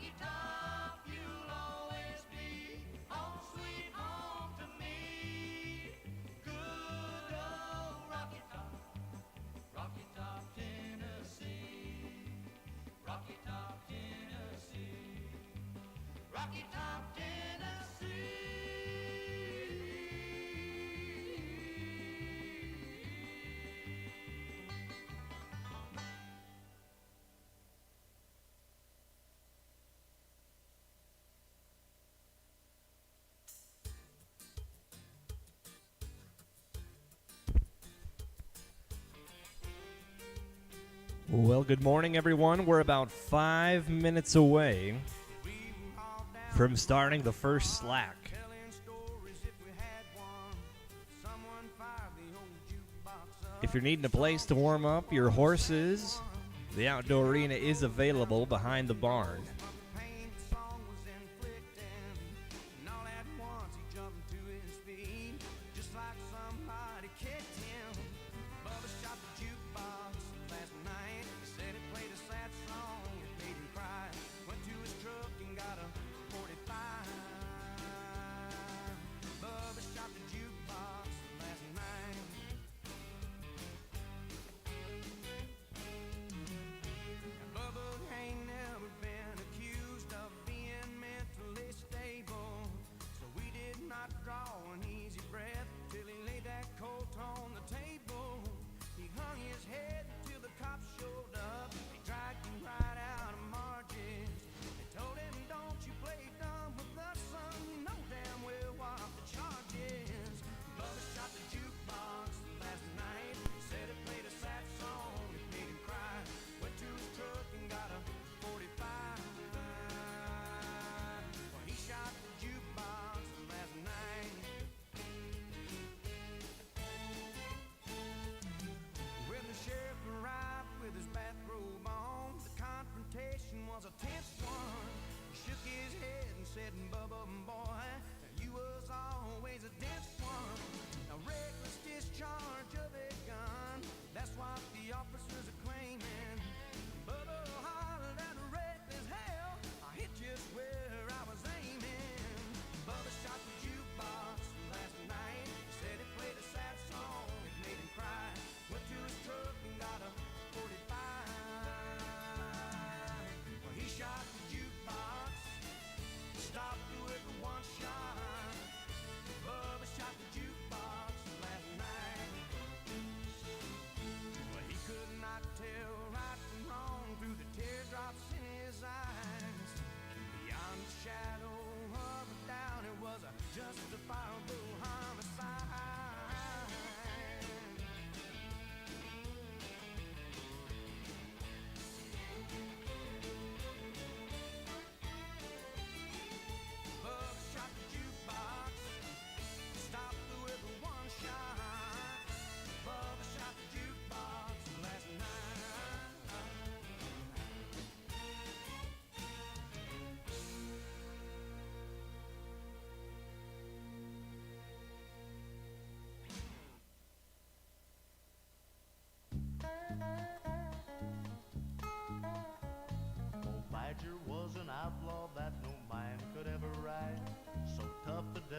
Rocky Top, you'll always be home sweet home to me. Good old Rocky Top, Tennessee. Rocky Top, Tennessee. Rocky Top, Tennessee. Well, good morning, everyone. We're about 5 minutes away from starting the first slack. If you're needing a place to warm up your horses, the outdoor arena is available behind the barn.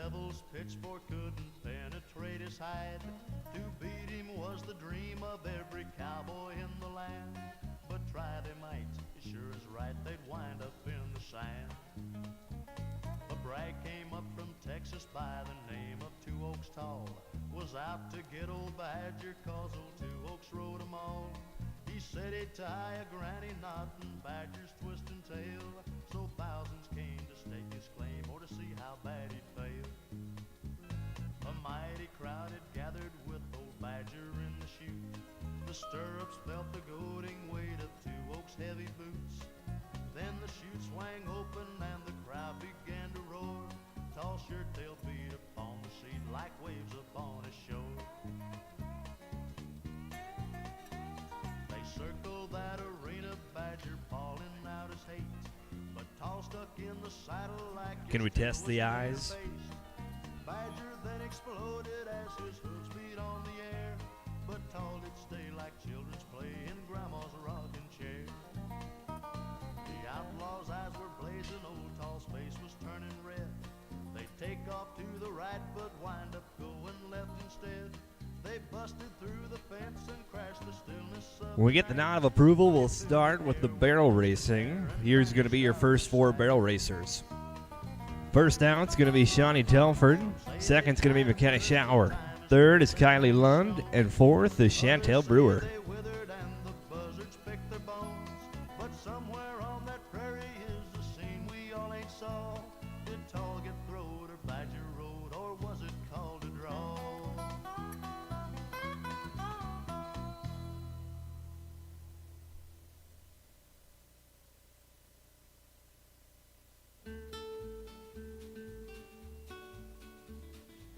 devil's pitchfork couldn't penetrate his hide. To beat him was the dream of every cowboy in the land. But try they might, it sure is right, they'd wind up in the sand. A brag came up from Texas by the name of Two Oaks Tall. Was out to get old Badger, cause old Two Oaks rode 'em all. He said he'd tie a granny knot in Badger's twisting tail, so thousands came to stake his claim or to see how bad he'd fail. A mighty crowd had gathered with old Badger in the chute. The stirrups felt the goading weight of Two Oaks' heavy boots. Then the chute swang open and the crowd began to roar. Tall shirt-tail beat upon the seat like waves upon a shore. They circled that arena, Badger bawling out his hate, but Tall stuck in the saddle like Can we test the eyes? Badger then exploded as his hooves beat on the air, but Tall did stay like children's play in Grandma's rocking chair. The outlaw's eyes were blazing, old Tall's face was turning red. They take off to the right but wind up going left instead. They busted through the fence and crashed the stillness of When we get the nod of approval, we'll start with the barrel racing. Here's going to be your first 4 barrel racers. First out, it's going to be Shawnee Telford. Second's going to be McKenna Shower. Third is Kylie Lund. And fourth is Chantel Brewer. They withered and the buzzards picked their bones. But somewhere on that prairie is the scene we all ain't saw. Did Tall get throwed or Badger rode, or was it called a draw?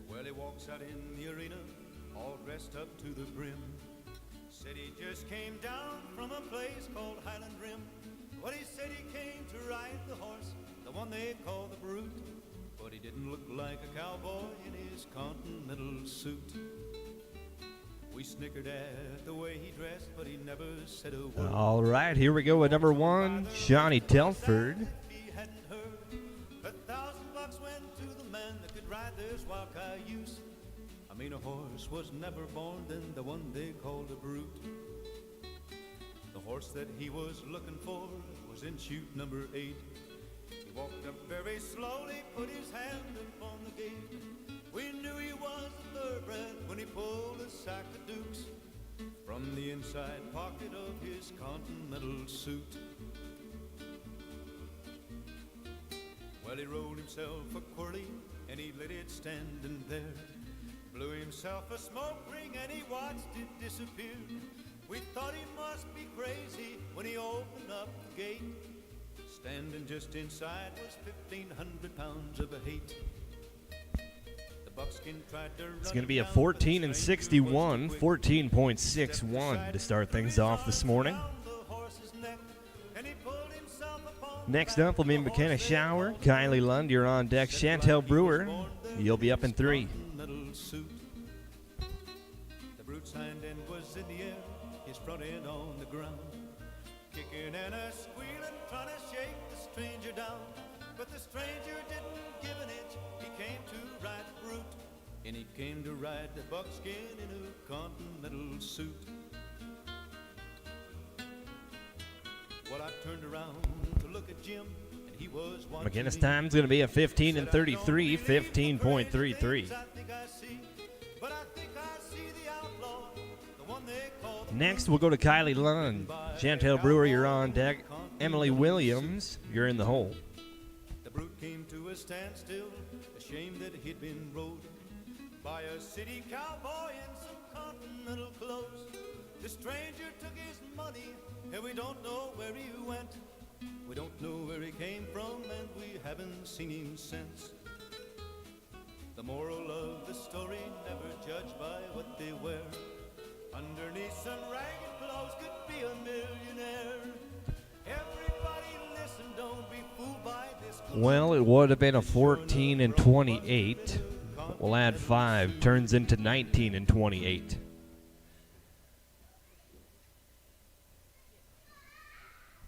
Well, he walks out in the arena, all dressed up to the brim. Said he just came down from a place called Highland Rim. Well, he said he came to ride the horse, the one they call the Brute. But he didn't look like a cowboy in his continental suit. We snickered at the way he dressed, but he never said a word. All right, here we go with number 1, Shawnee Telford. He hadn't heard $1,000 went to the man that could ride this wild cayuse. I mean, a horse was never born than the one they called a Brute. The horse that he was looking for was in chute number 8. He walked up very slowly, put his hand upon the gate. We knew he was a thoroughbred when he pulled a sack of dukes from the inside pocket of his continental suit. Well, he rolled himself a quirly and he let it standing there. Blew himself a smoke ring and he watched it disappear. We thought he must be crazy when he opened up the gate. Standing just inside was 1,500 pounds of a hate. The buckskin tried to run It's going to be a him down, 14 but and the stranger was 61, quick. 14.61 to start things off this morning. Next up will be McKenna Shower. Kylie Lund, you're on deck. Chantel Brewer, you'll be up in 3. The Brute's hind end was in the air, his front end on the ground, kicking and a squealing, trying to shake the stranger down. But the stranger didn't give an inch. He came to ride the Brute, and he came to ride the buckskin in a continental suit. Well, I turned around to look at Jim, and he was watching McKenna's me. time's going to be a 15 and 33, 15.33. Next, we'll go to Kylie Lund. Chantel Brewer, you're on deck. Emily Williams, you're in the hole. The Brute came to a standstill, ashamed that he'd been rode by a city cowboy in some continental clothes. The stranger took his money, and we don't know where he went. We don't know where he came from, and we haven't seen him since. The moral of the story, never judge by what they wear. Underneath some ragged clothes could be a millionaire. Everybody listen, don't be fooled by this. Well, it would have been a 14 and 28. We'll add 5, turns into 19 and 28.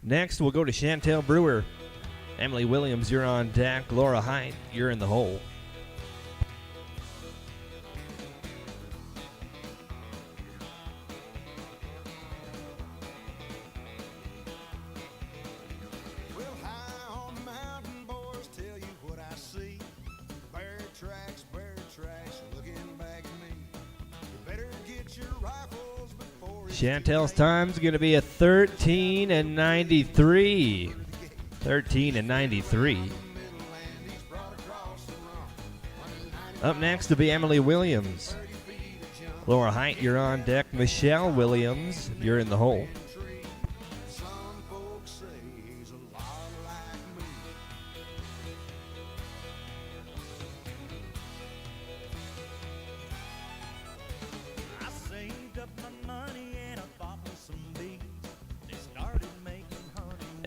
Next, we'll go to Chantel Brewer. Emily Williams, you're on deck. Laura Height, you're in the hole. Chantel's time's going to be a 13 and 93. 13 and 93. Up next will be Emily Williams. Lower height, you're on deck. Michelle Williams, you're in the hole.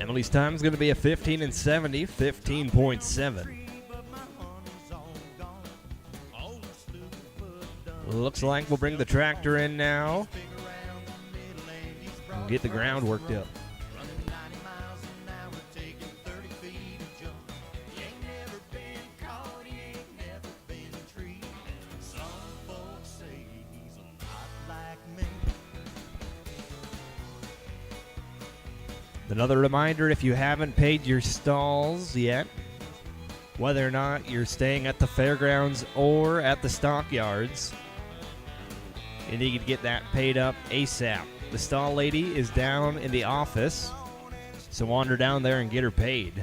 Emily's time is going to be a 15 and 70, 15.7. Looks like we'll bring the tractor in now and get the ground worked up. Another reminder, if you haven't paid your stalls yet, whether or not you're staying at the fairgrounds or at the stockyards, you need to get that paid up ASAP. The stall lady is down in the office, so wander down there and get her paid.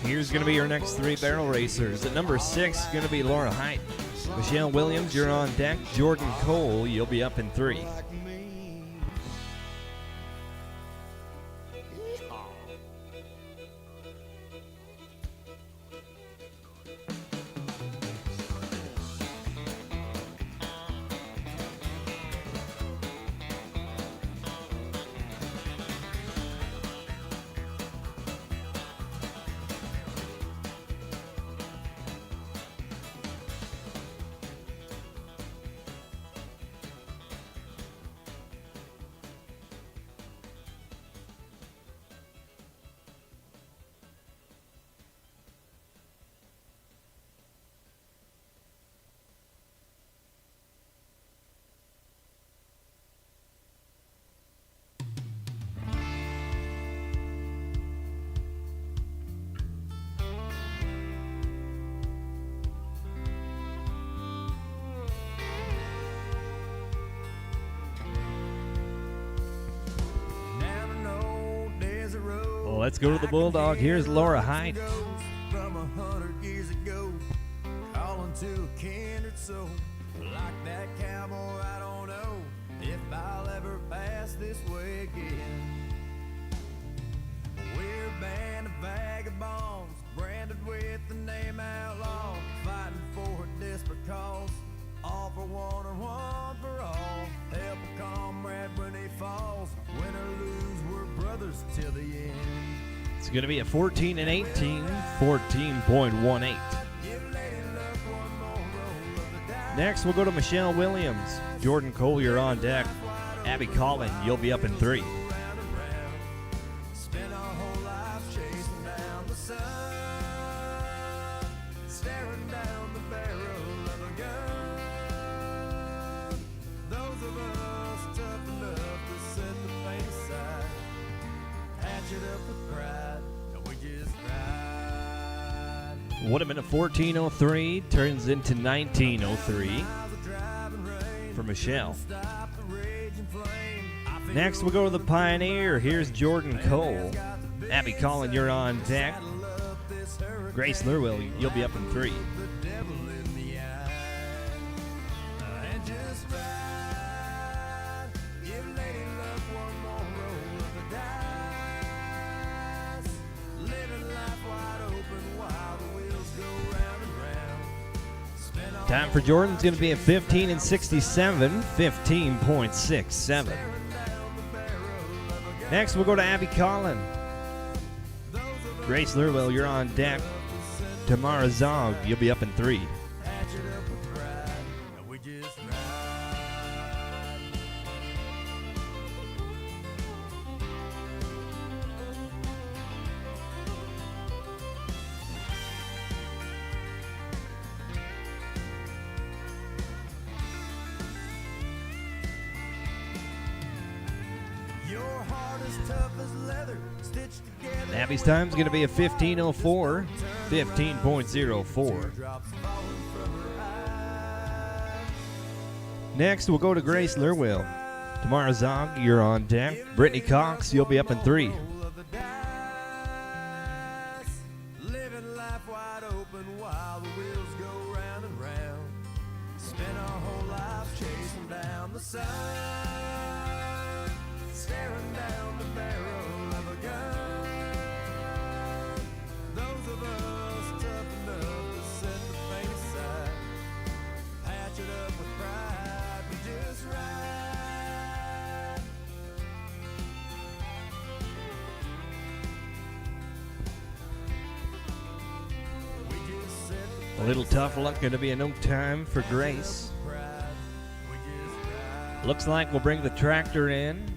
Here's going to be your next three barrel racers. At number 6, going to be Laura Height. Michelle Williams, you're on deck. Jordan Cole, you'll be up in 3. Let's go to the Bulldog. Here's Laura Height. From 100 years ago, calling to a kindred soul. Like that cowboy, I don't know if I'll ever pass this way again. We're a band of vagabonds, branded with the name outlaw, fighting for a desperate cause. All for one or one for all. Help a comrade when he falls. Win or lose, we're brothers till the end. It's going to be a 14 and 18, 14.18. Next, we'll go to Michelle Williams. Jordan Cole, you're on deck. Abby Collin, you'll be up in 3. Would have been a 14.03, turns into 19.03 for Michelle. Next, we'll go to the Pioneer. Here's Jordan Cole. Abby Collin, you're on deck. Grace Lurwell, you'll be up in 3. Time for Jordan's going to be a 15 and 67, 15.67. Next, we'll go to Abby Collin. Grace Lurwell, you're on deck. Tamara Zog, you'll be up in 3. Abby's time's going to be a 15:04, 15.04. Next, we'll go to Grace Lurwell. Tamara Zog, you're on deck. Brittany Cox, you'll be up in 3. Living life wide open while the wheels go round and round. Spend our whole lives chasing down the sun, staring down the barrel of a gun. Those of us tough enough to set the pain aside, patch it up with pride, we just ride. We just set the A little tough luck, going to be a no time for Grace. pride, we just ride. Looks like we'll bring the tractor in.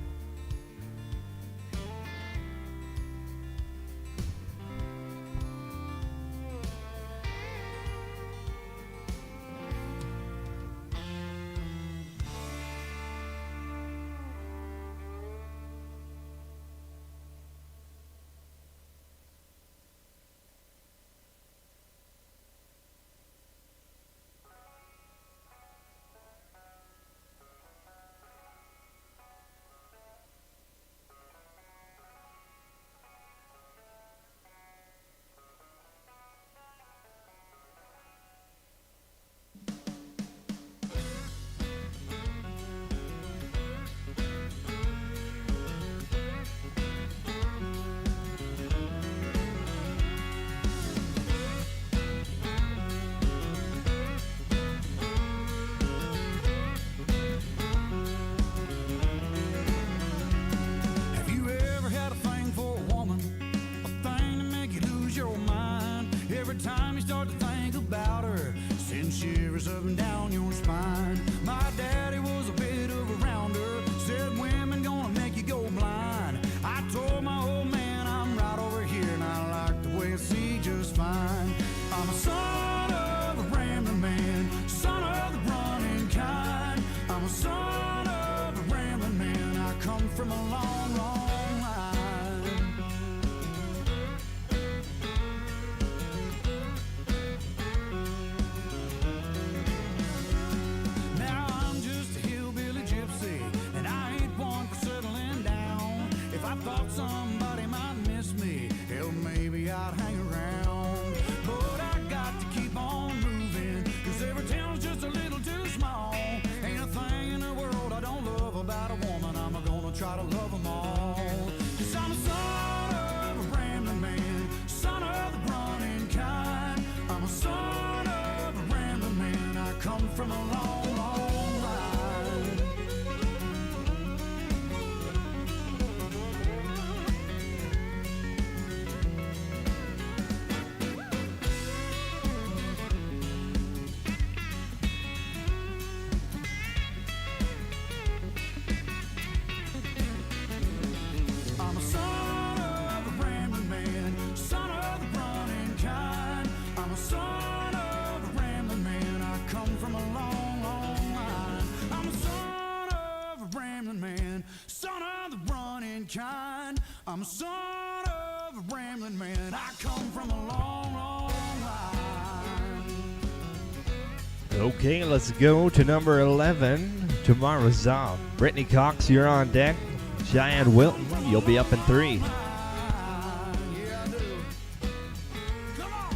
Have you ever had a thing for a woman? A thing to make you lose your mind. Every time you start to think about her, send shivers up and down your spine. My daddy was a bit of a rounder, said women gonna make you go blind. I told my old man I'm right over here and I like the way I see just fine. I'm a son of a rambling man, son of the running kind. I'm a son of a rambling man, I come from a long, long line. Now I'm just a hillbilly gypsy, and I ain't one for settling down. If I thought somebody might miss me, hell, maybe I'd hang around. But I got to keep on moving, 'cause every town's just a little too small. Ain't a thing in the world I don't love about a woman. I'm gonna try to love them all. 'Cause I'm a son of a rambling man, son of the running kind. I'm a son of a rambling man, I come from a long, long line. I'm a son of a rambling man, son of the running kind. I'm a son of a rambling man, I come from a long, long line. I'm a son of a rambling man, son of the running kind. I'm a son of a rambling man, I come from a long, long line. Okay, let's go to number 11, Tamara Zog. Brittany Cox, you're on deck. Cheyenne Wilton, you'll be up in 3. Yeah, I do. Come on.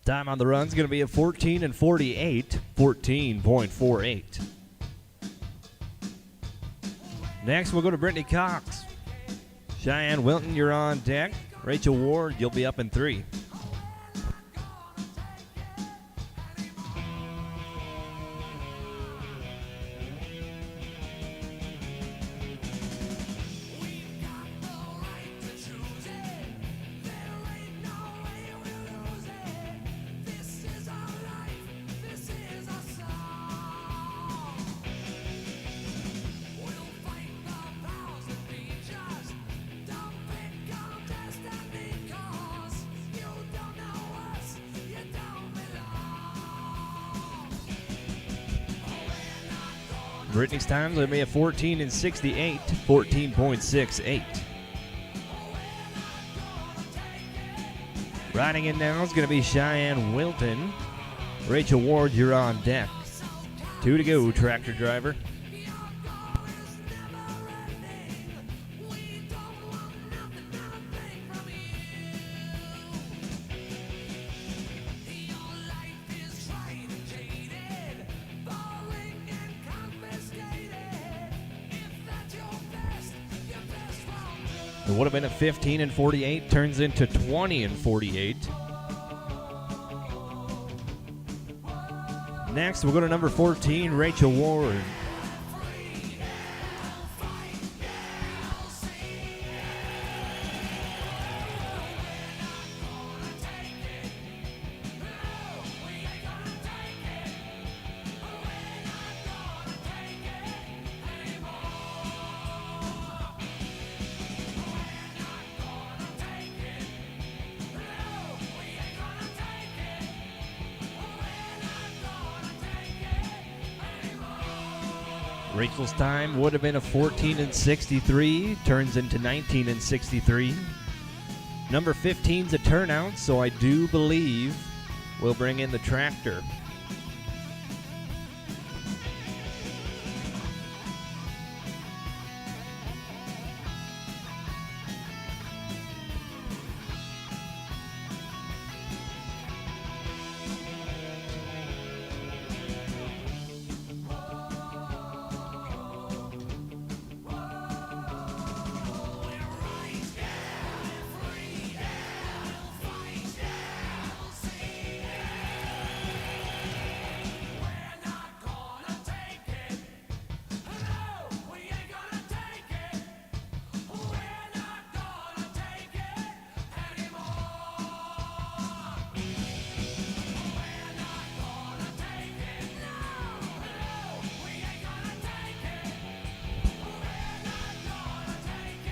Time on the run is going to be a 14 and 48, 14.48. Next, we'll go to Brittany Cox. Cheyenne Wilton, you're on deck. Rachel Ward, you'll be up in 3. Brittany's time's going to be a 14 and 68, 14.68. Riding in now is going to be Cheyenne Wilton. Rachel Ward, you're on deck. 2 to go, tractor driver. It would have been a 15 and 48, turns into 20 and 48. Next, we'll go to number 14, Rachel Ward. Rachel's time would have been a 14 and 63, turns into 19 and 63. Number 15's a turnout, so I do believe we'll bring in the tractor.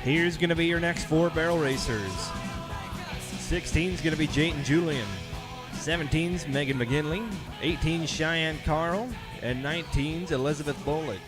Here's going to be your next 4 barrel racers. 16's going to be Jayton Julian. 17's Megan McGinley. 18's Cheyenne Carl. And 19's Elizabeth Bolich.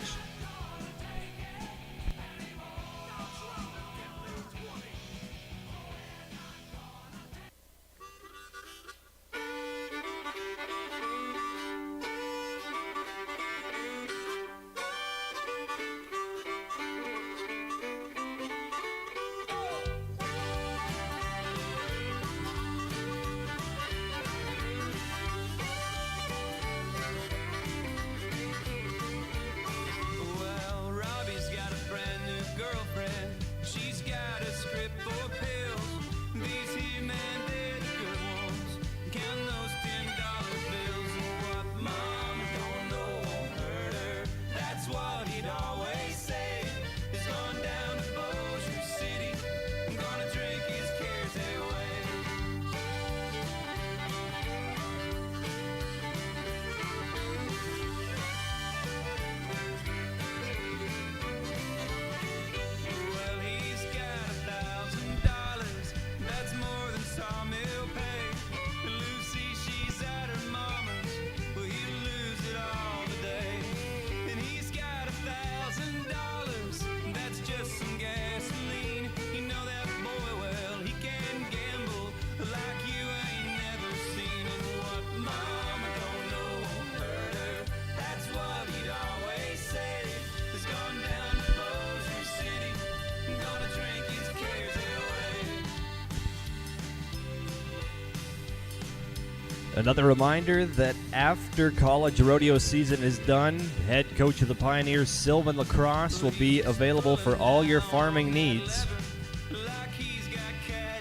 Another reminder that after college rodeo season is done, head coach of the Pioneers, Sylvan Lacrosse, will be available for all your farming needs.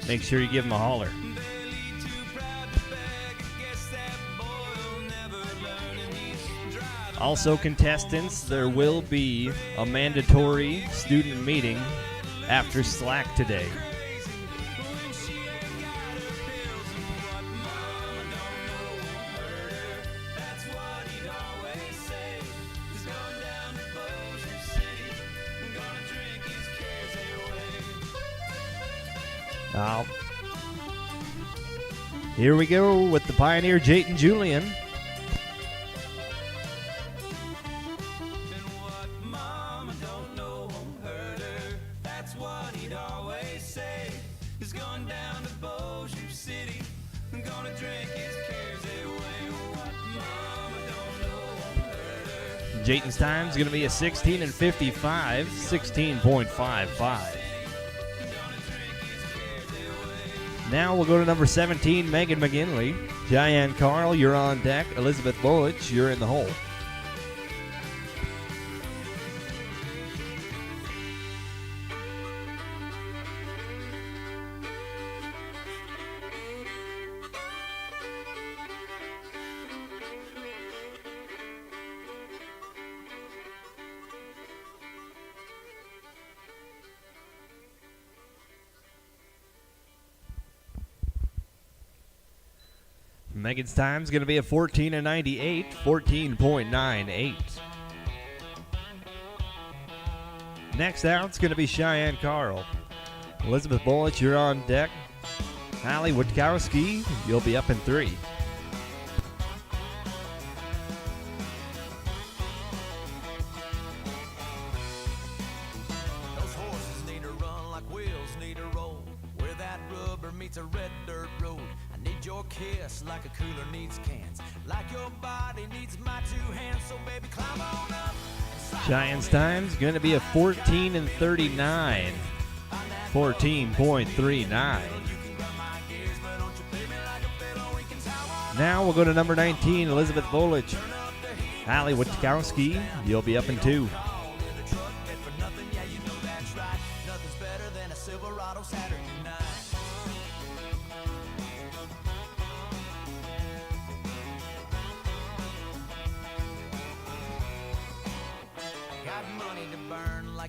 Make sure you give him a holler. Also, contestants, there will be a mandatory student meeting after slack today. Now, here we go with the Pioneer, Jayton Julian. Jayton's time is going to be a 16 and 55, 16.55. Now we'll go to number 17, Megan McGinley. Cheyenne Carl, you're on deck. Elizabeth Bullich, you're in the hole. Megan's time is going to be a 14 and 98, 14.98. Next out, it's going to be Cheyenne Carl. Elizabeth Bullich, you're on deck. Hallie Witkowski, you'll be up in 3. Those horses need to run like wheels need to roll. Where that rubber meets a red dirt road. I need your kiss like a cooler needs cans. Like your body needs my 2 hands. So baby, climb on up. Cheyenne's time's going to be a 14 and 39, 14.39. Now we'll go to number 19, Elizabeth Bullich. Hallie Witkowski, you'll be up in 2.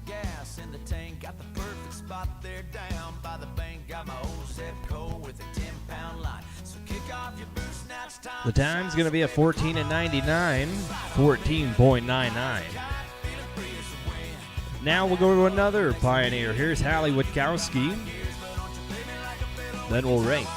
Gas in the tank, got the perfect spot there down by the bank. Got my old Zepco with a 10-pound line. So kick off your boots, snatch time. The time's going to be a 14 and 99, 14.99. Now we'll go to another Pioneer. Here's Hallie Witkowski. Then we'll rank.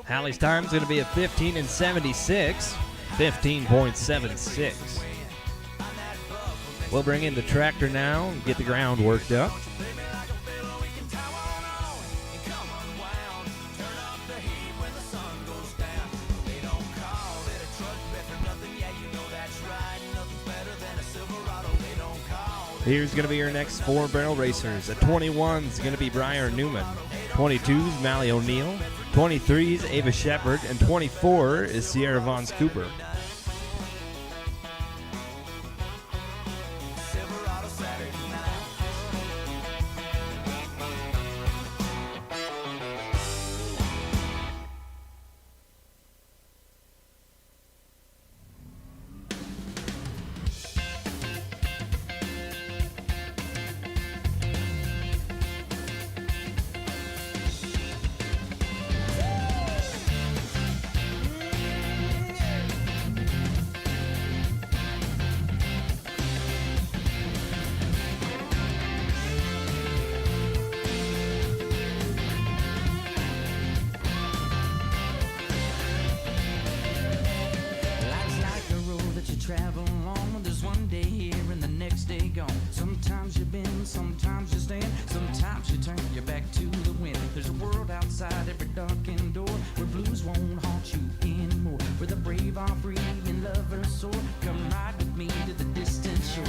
Hallie's time's going to be a 15 and 76, 15.76. We'll bring in the tractor now and get the ground worked up. Here's going to be your next 4 barrel racers. At 21 is going to be Briar Newman. 22 is Mally O'Neill. 23 is Ava Shepard. And 24 is Sierra Vons Cooper. you bend, sometimes you stand, sometimes you turn your back to the wind. There's a world outside every darkened door where blues won't haunt you anymore, where the brave are free and lovers soar. Come ride with me to the distant shore.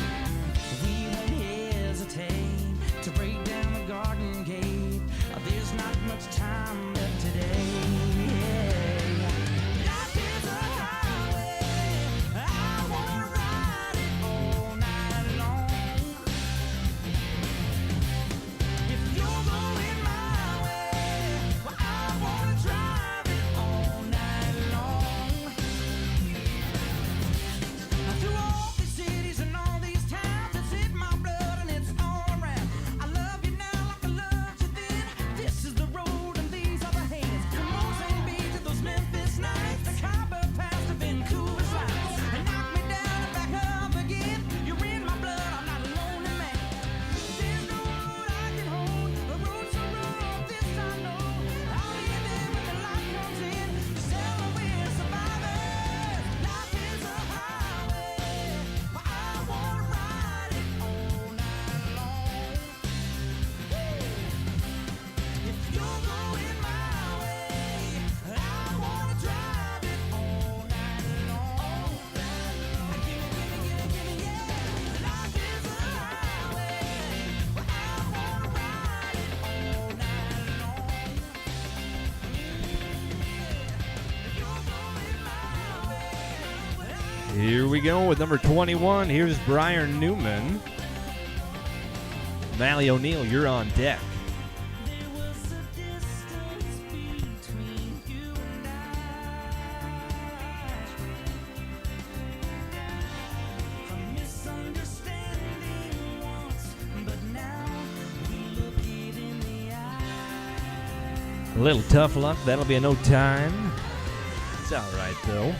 We won't hesitate to break down the garden gate. There's not much time left today. Life is a highway, I wanna ride it all night long. If you're going my way, well, I wanna drive it all night long. Through all these cities and all these towns, it's in my blood and it's all around. I love you now like I loved you then. This is the road and these are the hands. From Mozambique Beach to those Memphis nights, the Khyber Pass to Vancouver slides, and knock me down and back up again. You're in my blood, I'm not a lonely man. There's no road I can hold, a road so rough, this I know. I'll be there when the light comes in, still we're survivors. Life is a highway, but I wanna ride it all night long. If you're going my way, I wanna drive it all night long. Gimme, yeah. Life is a highway, but I wanna ride it all night long. If you're going my way, Here we go with number 21. Here's Brian Newman. Mally O'Neill, you're on deck. there was a distance between you and I. A misunderstanding once, but now we look it in the eye. A little tough luck. That'll be a no time. It's all right, though.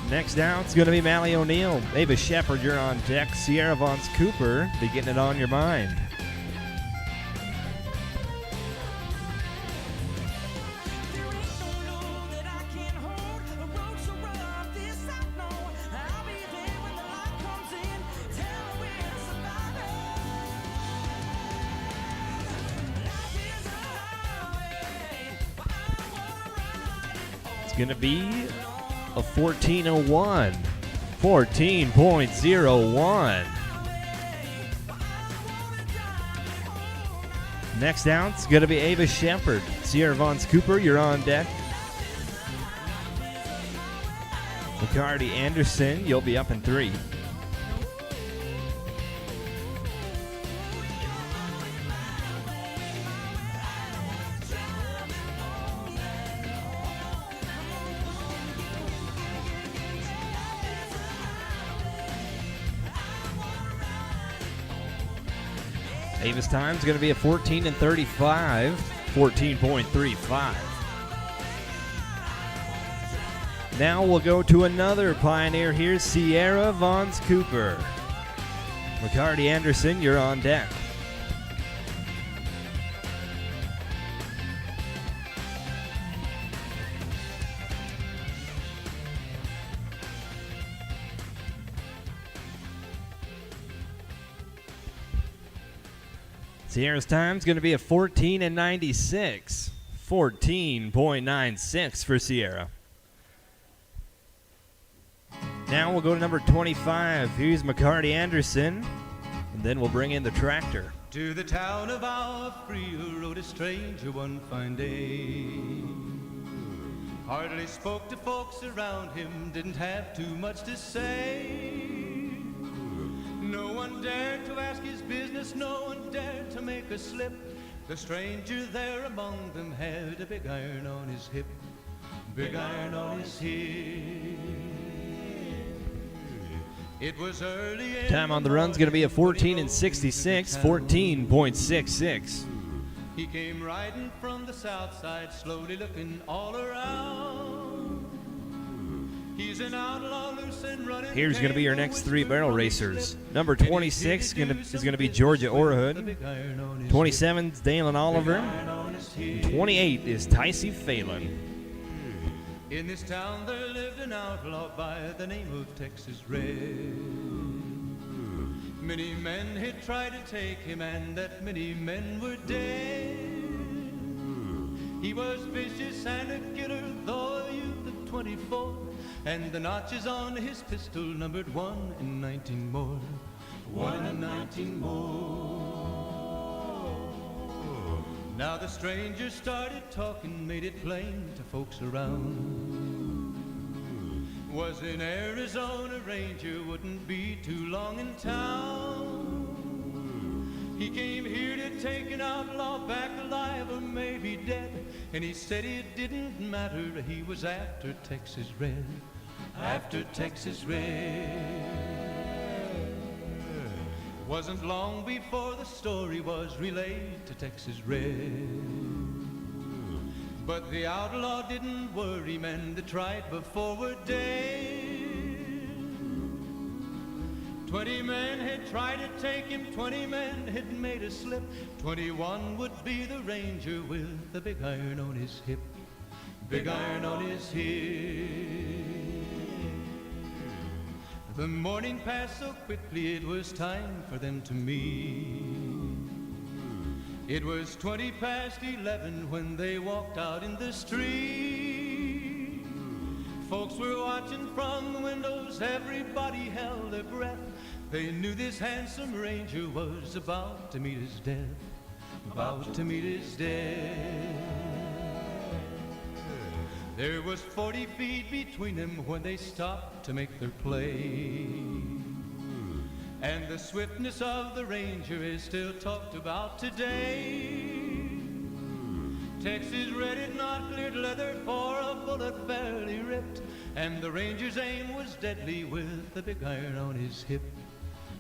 Next down, it's going to be Mally O'Neill. Ava Shepherd, you're on deck. Sierra Vance Cooper, be getting it on your mind. There ain't no load that I can't hold. A road so rough, this I know. I'll be there when the light comes in. Tell her we're survivors. Life is a highway, but I wanna ride it all. It's going to be a 14:01. 14.01. Next down, it's going to be Ava Shepherd. Sierra Vance Cooper, you're on deck. McCarty Anderson, you'll be up in 3. Ava's time is going to be a 14:35, 14.35. Now we'll go to another pioneer here, Sierra Vance Cooper. McCarty Anderson, you're on deck. Sierra's time is going to be a 14:96, 14.96 for Sierra. Now we'll go to number 25. Here's McCarty Anderson, and then we'll bring in the tractor. To the town of our free rode a stranger one fine day. Hardly spoke to folks around him, didn't have too much to say. No one dared to ask his business, no one dared to make a slip. The stranger there among them had a big iron on his hip, big iron on his hip. It was early in Time on the run's going to be a 14:66, 14.66. He came riding from the south side, slowly looking all around. He's an outlaw, loose and running. Here's going to be your next 3 barrel racers. Number 26 is going to be Georgia Orhood. 27 is Dalen Oliver. 28 is Ticey Phelan. In this town there lived an outlaw by the name of Texas Red. Many men had tried to take him, and that many men were dead. He was vicious and a killer, though a youth of 24, and the notches on his pistol numbered 1 and 19 more. 1 and 19 more. Now the stranger started talking, made it plain to folks around. Was an Arizona Ranger, wouldn't be too long in town. He came here to take an outlaw back alive or maybe dead, and he said it didn't matter, he was after Texas Red. After Texas Red. Wasn't long before the story was relayed to Texas Red. But the outlaw didn't worry, men that tried before were dead. 20 men had tried to take him, 20 men had made a slip. 21 would be the Ranger with the big iron on his hip. Big iron on his hip. The morning passed so quickly, it was time for them to meet. It was 20 past 11 when they walked out in the street. Folks were watching from the windows, everybody held their breath. They knew this handsome Ranger was about to meet his death. About to meet his death. There was 40 feet between them when they stopped to make their play. And the swiftness of the Ranger is still talked about today. Texas Red had not cleared leather for a bullet fairly ripped, and the Ranger's aim was deadly with the big iron on his hip.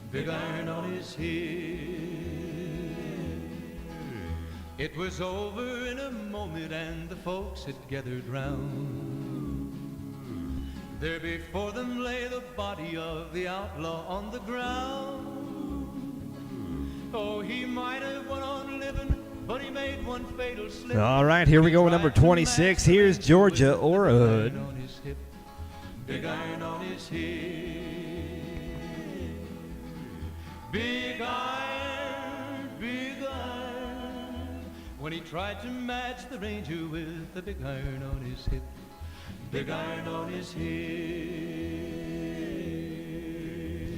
Big iron on his hip. It was over in a moment and the folks had gathered round. There before them lay the body of the outlaw on the ground. Oh, he might have went on living, but he made one fatal slip. All right, here we go with number 26. Here's Georgia Orahood. Big iron on his hip. Big iron, big iron. When he tried to match the Ranger with the big iron on his hip. Big iron on his hip.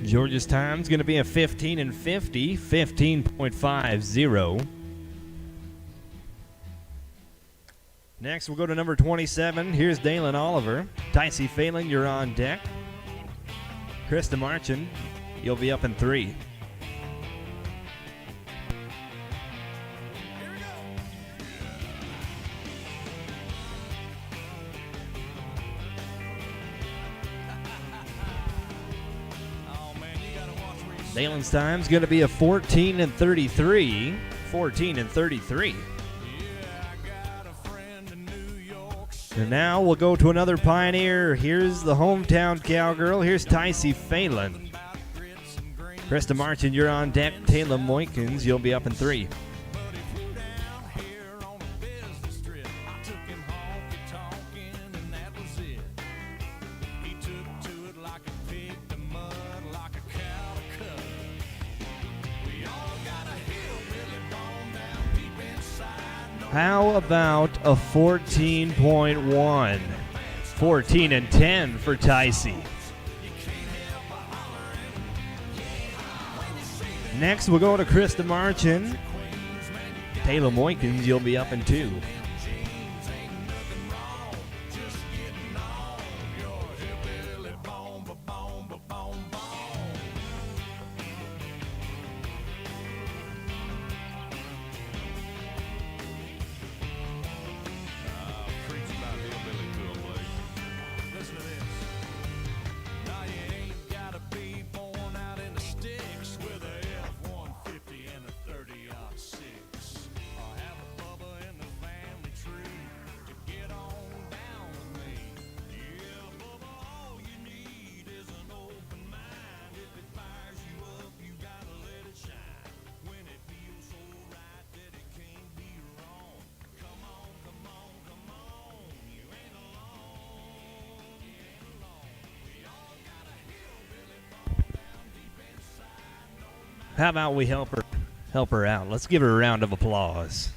Georgia's time's going to be a 15 and 50, 15.50. Next, we'll go to number 27. Here's Dalen Oliver. Ticey Phelan, you're on deck. Krista Marchin, you'll be up in 3. Dalen's time's going to be a 14 and 33. 14 and 33. And now we'll go to another Pioneer. Here's the hometown cowgirl. Here's Ticey Phelan. Krista Martin, you're on deck. Taylor Moykins, you'll be up in 3. How about a 14.1? 14 and 10 for Ticey. Next, we'll go to Krista Marchin. Taylor Moykins, you'll be up in 2. How about we help her out? Let's give her a round of applause.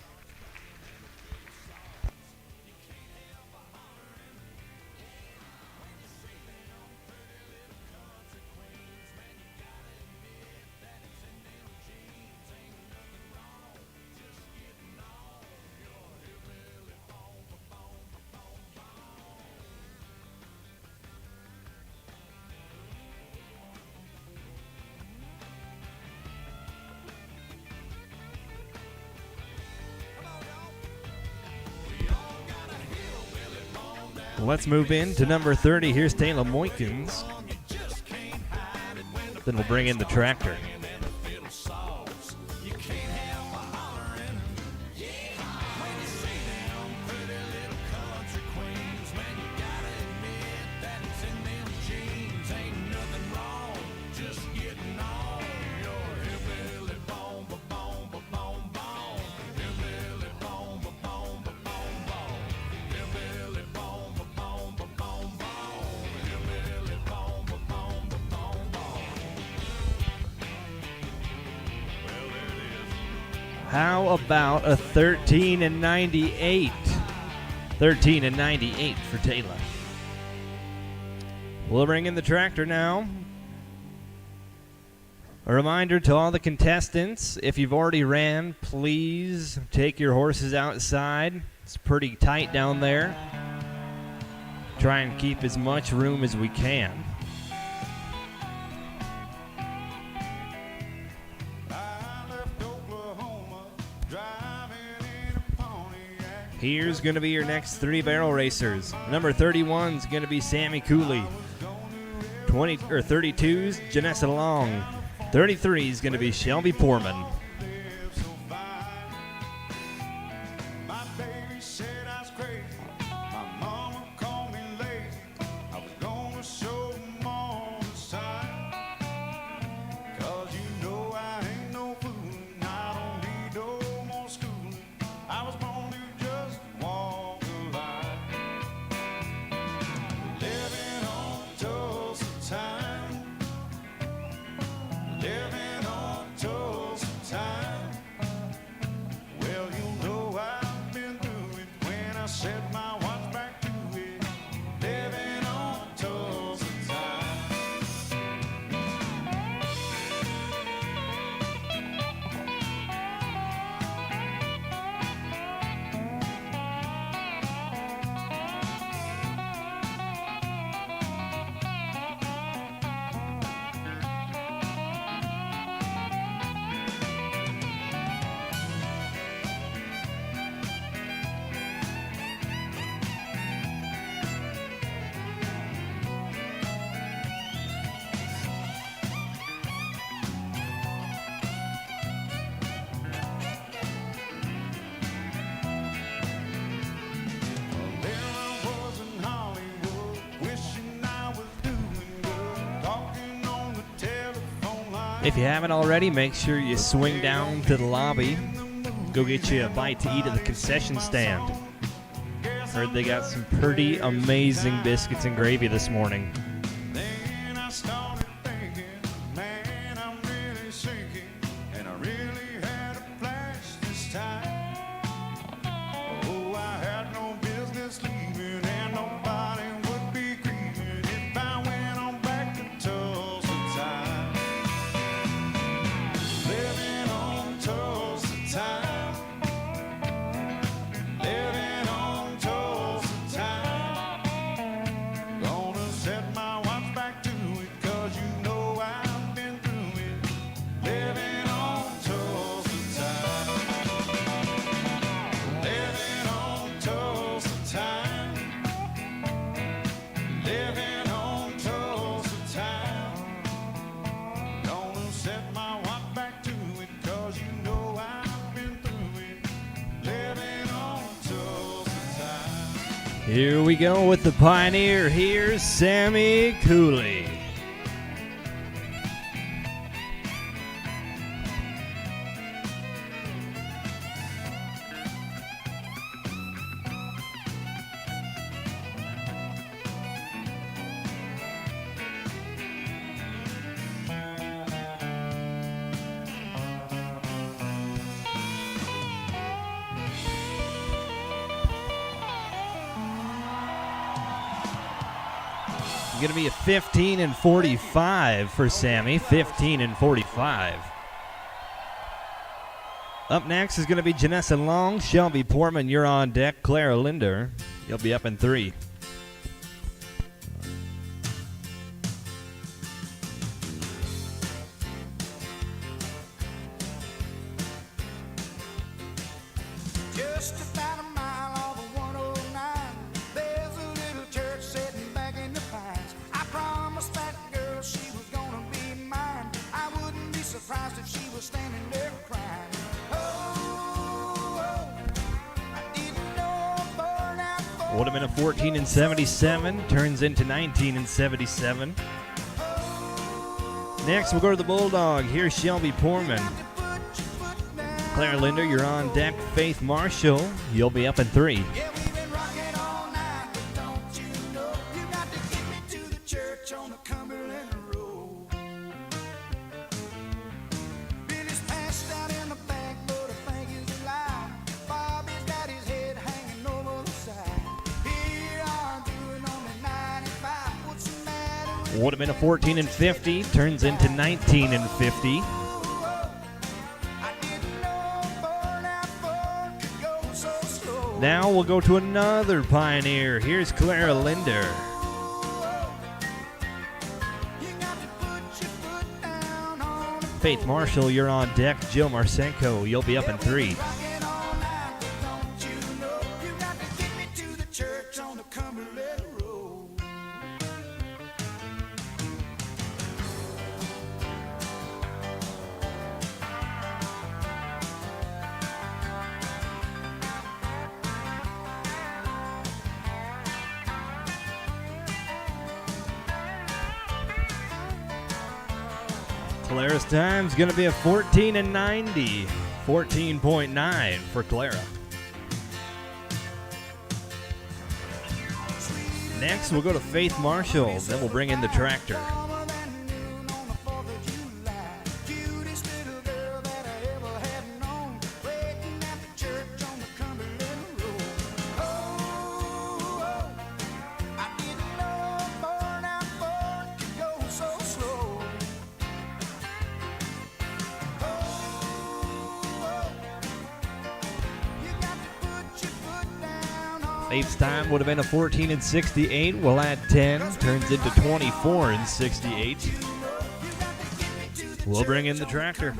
Let's move in to number 30. Here's Taylor Moykins. Then we'll bring in the tractor. How about a 13 and 98? 13 and 98 for Taylor. We'll bring in the tractor now. A reminder to all the contestants, if you've already ran, please take your horses outside. It's pretty tight down there. Try and keep as much room as we can. Here's going to be your next 3 barrel racers. Number 31 is going to be Sammy Cooley. 32's Janessa Long. 33 is going to be Shelby Poorman. If you haven't already, make sure you swing down to the lobby. Go get you a bite to eat at the concession stand. Heard they got some pretty amazing biscuits and gravy this morning. Then I started thinking, man, I'm really sinking, and I really had a flash this time. Oh, I had no business leaving, and nobody would be grieving if I went on back to Tulsa time. Living on Tulsa time. Living on Tulsa time. Gonna set my watch back to it, 'cause you know I've been through it. Living on Tulsa time. Living on Tulsa time. Living on Tulsa time. Gonna set my watch back to it, 'cause you know I've been through it. Living on Tulsa time. Here we go with the Pioneer. Here's Sammy Cooley. Going to be a 15 and 45 for Sammy. 15 and 45. Up next is going to be Janessa Long. Shelby Portman, you're on deck. Clara Linder, you'll be up in 3. Just about a mile off of 109, there's a little church sitting back in the pines. I promised that girl she was gonna be mine. I wouldn't be surprised if she was standing there crying. Oh, I didn't know a burnout for Would have been a 14 and 77. Turns into 19 and 77. Next, we'll go to the Bulldog. Here's Shelby Portman. Claire Linder, you're on deck. Faith Marshall, you'll be up in 3. Yeah, we've been rocking all night, but don't you know you got to get me to the church on the Cumberland Road. Billy's passed out in the back, but I think he's alive. Bobby's got his head hanging over the side. Here I'm doing only 95. What's the matter with Would have been a 14 and 50. Turns into 19 and 50. Now we'll go to another Pioneer. Here's Clara Linder. Faith Marshall, you're on deck. Jill Marsenko, you'll be up in 3. Clara's time's going to be a 14 and 90. 14.9 for Clara. Next, we'll go to Faith Marshall. Then we'll bring in the tractor. Faith's time would have been a 14 and 68. We'll add 10. Turns into 24 and 68. We'll bring in the tractor.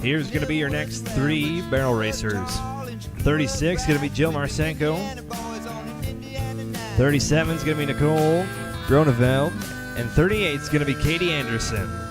Here's going to be your next 3 barrel racers. 36 is going to be Jill Marsenko. 37 is going to be Nicole Groneveld. And 38 is going to be Katie Anderson.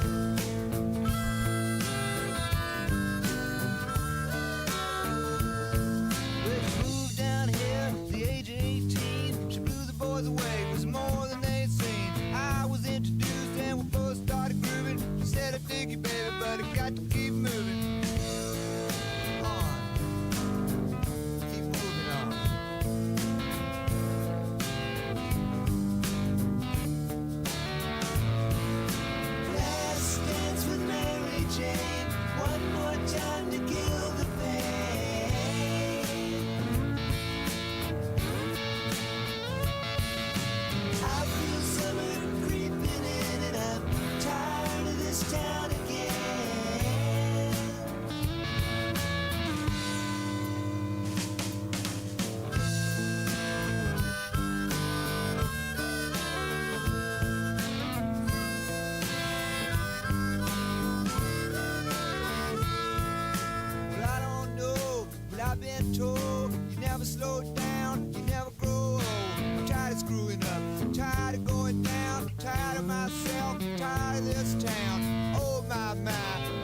going down. Tired of myself, tired of this town. Oh my,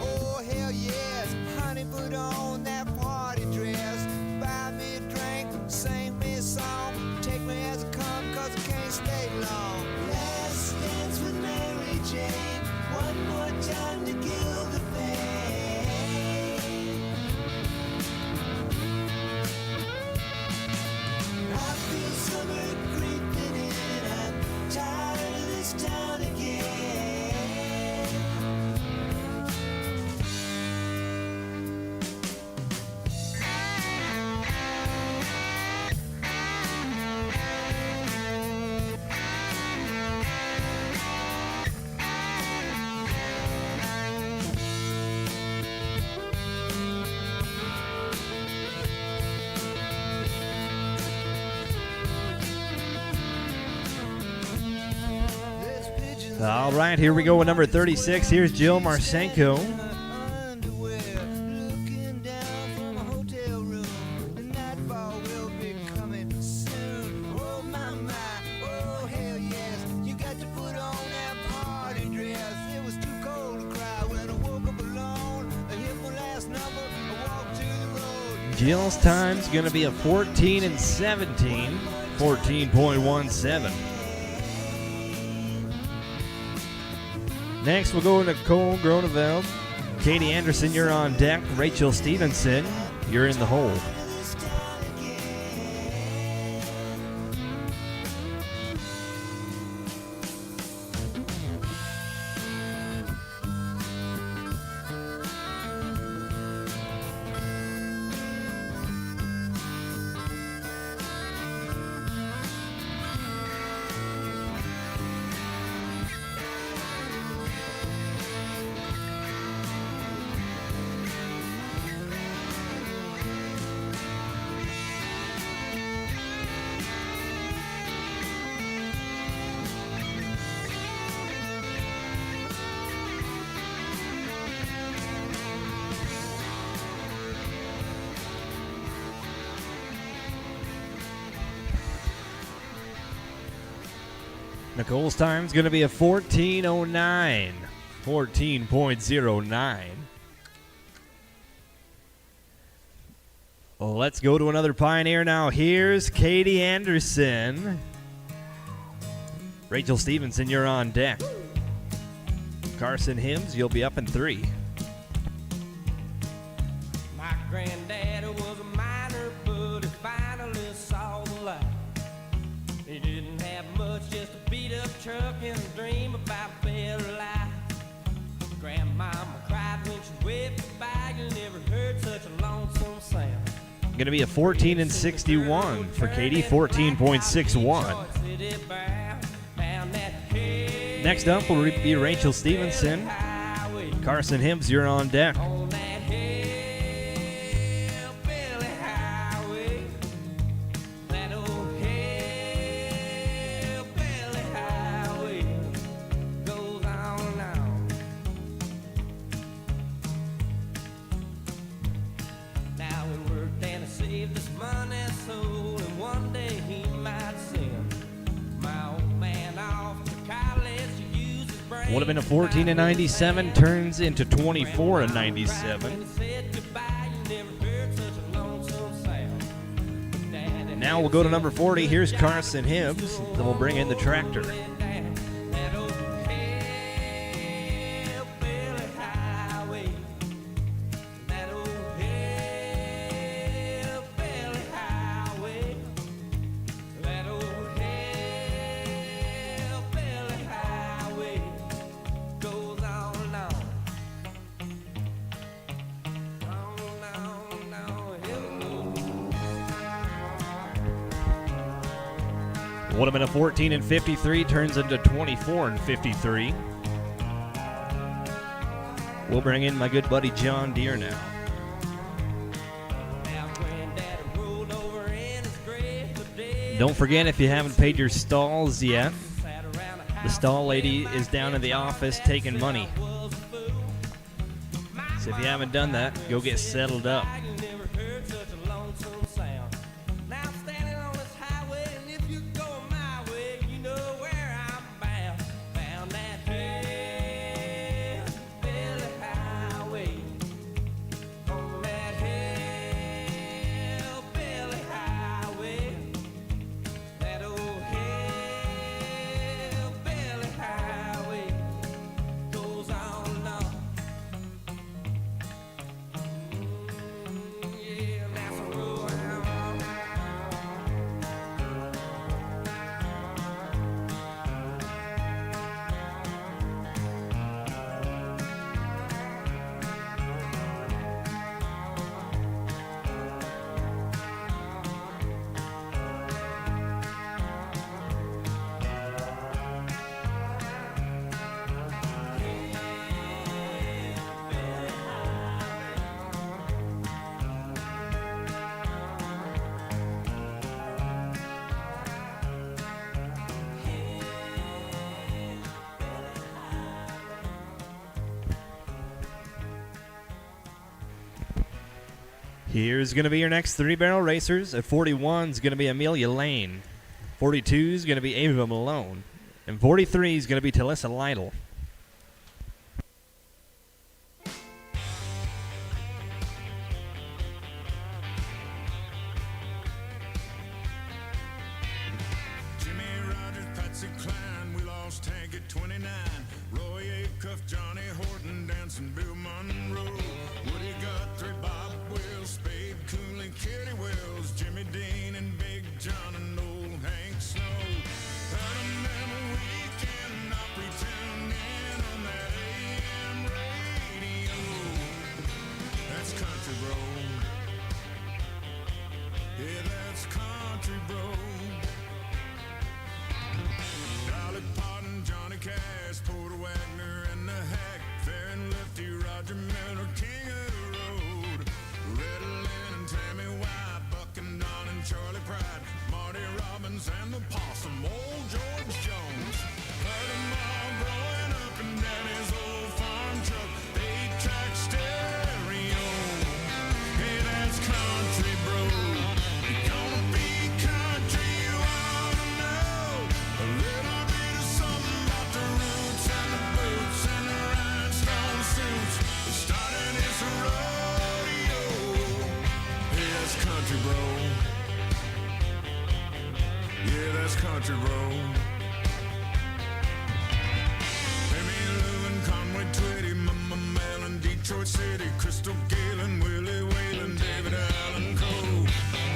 oh hell yes. Honey, put on that party dress. Buy me a drink, sing me a song. Take me as I come, cause I can't stay long. Last dance with Mary Jane. One more time to kill the pain. I feel summer creeping in. I'm tired of this town again. All right, here we go with number 36. Here's Jill Marsenko. Underwear, looking down from a hotel room. The nightfall will be coming soon. Oh my, oh hell yes. You got to put on that party dress. It was too cold to cry when I woke up alone. I hit my last number, I walked to the road. Jill's time's going to be a 14 and 17, 14.17. Next, we'll go to Nicole Groneveld. Katie Anderson, you're on deck. Rachel Stevenson, you're in the hole. Nicole's time's going to be a 14.09. 14.09. Well, let's go to another Pioneer now. Here's Katie Anderson. Rachel Stevenson, you're on deck. Carson Hims, you'll be up in 3. My granddaddy was a miner, but he finally saw the light. He didn't have much, just a beat-up truck and a dream about a better life. Grandmama cried when she whipped by. You never heard such a lonesome sound. Going to be a 14 and 61 for Katie, 14.61. Next up will be Rachel Stevenson. Carson Hims, you're on deck. Would have been a 14 and 97, turns into 24 and 97. Now we'll go to number 40. Here's Carson Hibbs. Then we'll bring in the tractor. Would have been a 14 and 53, turns into 24 and 53. We'll bring in my good buddy John Deere now. Don't forget, if you haven't paid your stalls yet, the stall lady is down in the office taking money. So if you haven't done that, go get settled up. Here's going to be your next 3-barrel racers. At 41 is going to be Amelia Lane. 42 is going to be Ava Malone. And 43 is going to be Talissa Lytle. Jimmy Rogers, Patsy Cline, we lost Hank at 29. Roy Acuff, Johnny Horton, dancing Bill Monroe. Woody Guthrie, Bob Wills, Spade Cooley, Kitty Wells, Jimmy Dean, and Big John, and old Hank Snow. Out of them weekend, I'll pretend in on that AM radio. That's country, bro. Yeah, that's country, bro. Dolly Parton, Johnny Cash, Porter Wagner, and the Hack, Fair and Lefty, Roger Miller, King of the Road, Red Lynn and Tammy White, Buck and Don and Charlie Pride, Marty Robbins and the Possum, old George Jones. Heard 'em all growing up in Daddy's old farm truck, 8-track stereo. Hey, that's country, bro. You're gonna be country, you ought to know. A little bit of something about the roots and the boots and the rhinestone suits. It started as a rodeo. Yeah, that's country, bro. Yeah, that's country, bro. Amy Lou and Conway Twitty, Mama Mel and Detroit City, Crystal Galen, Willie Whalen, David Allen Coe,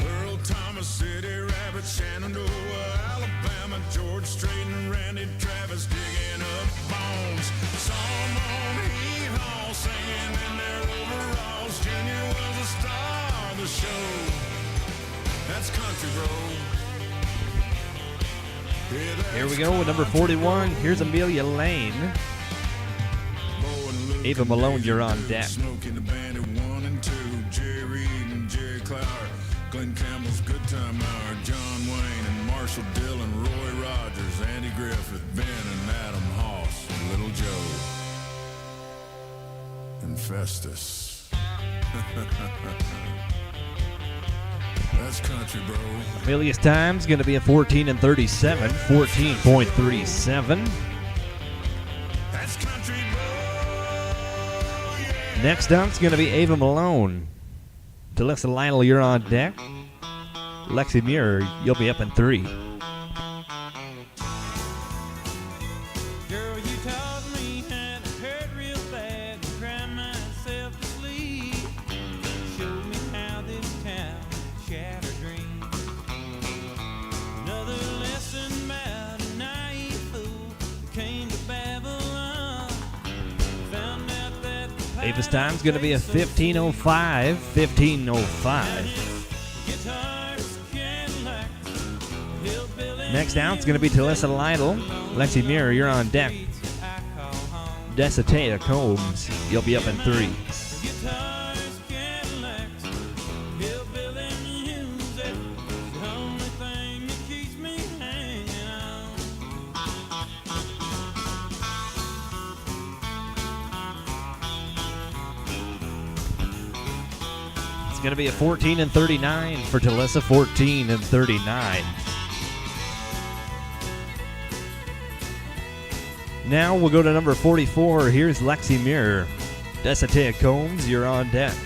Earl Thomas, City Rabbit, Shenandoah, Alabama, George Strait and Randy Travis digging up bones. Saw 'em on Hee-Haw singing in their overalls. Junior was a star of the show. That's country, bro. Yeah, that's Here we go with number 41. Here's Amelia Lane. Ava Malone, you're on deck. Smokey the Bandit 1 and 2, Jerry Reed and Jerry Clower, Glenn Campbell's Good Time Hour, John Wayne and Marshall Dillon, Roy Rogers, Andy Griffith, Ben and Adam Hoss, and Little Joe, and Festus. That's country, bro. Amelia's time's going to be a 14 and 37, 14.37. That's country, bro. Yeah. Next up is going to be Ava Malone. Talissa Lytle, you're on deck. Lexi Muir, you'll be up in 3. Girl, you taught me how to hurt real bad and cry myself to sleep. Showed me how this town shatter dreams. Another lesson about a naive fool who came to Babylon. Found out that the Ava's time's going to be a 15:05, 15:05. guitars, Cadillacs, hillbilly Next down is going to be Talissa Lytle. Lexi Muir, you're on deck. I call home. Desitaea Combs, you'll be up in 3. Guitars, Cadillacs, hillbilly music, the only thing that keeps me hanging on. It's going to be a 14 and 39 for Talissa, 14 and 39. Now we'll go to number 44. Here's Lexi Muir. Desitaea Combs, you're on deck.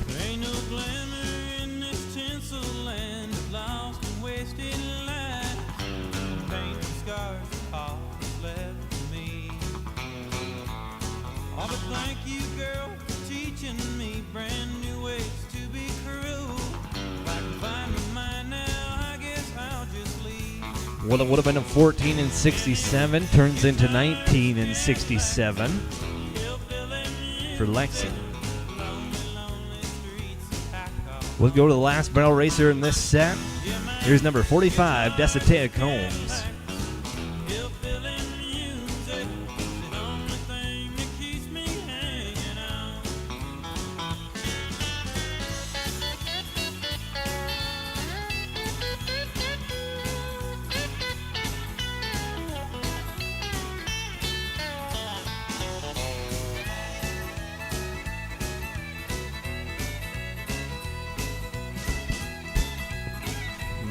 There ain't no glamour in this tinsel land of lost and wasted life. Paint and scars all that's left for me. Oh, but thank you, girl, for teaching me brand new ways to be cruel. If I can find mine now, I guess I'll just leave. What it would have been a 14 and 67 turns into 19 and 67 for Lexi. We'll go to the last barrel racer in this set. Here's number 45, Desitaea Combs. Hillbilly music, the only thing that keeps me hanging on.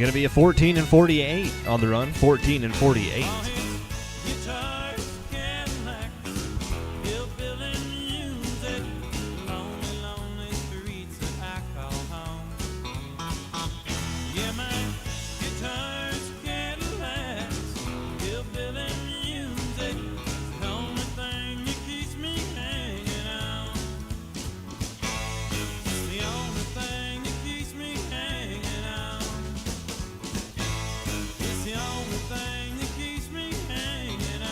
Gonna be a 14 and 48 on the run. 14 and 48. Guitars, Cadillac, hillbilly music, lonely, lonely streets that I call home. Yeah, my guitars, Cadillacs, hillbilly music, the only thing that keeps me hanging on. The only thing that keeps me hanging on. It's the only thing that keeps me hanging on.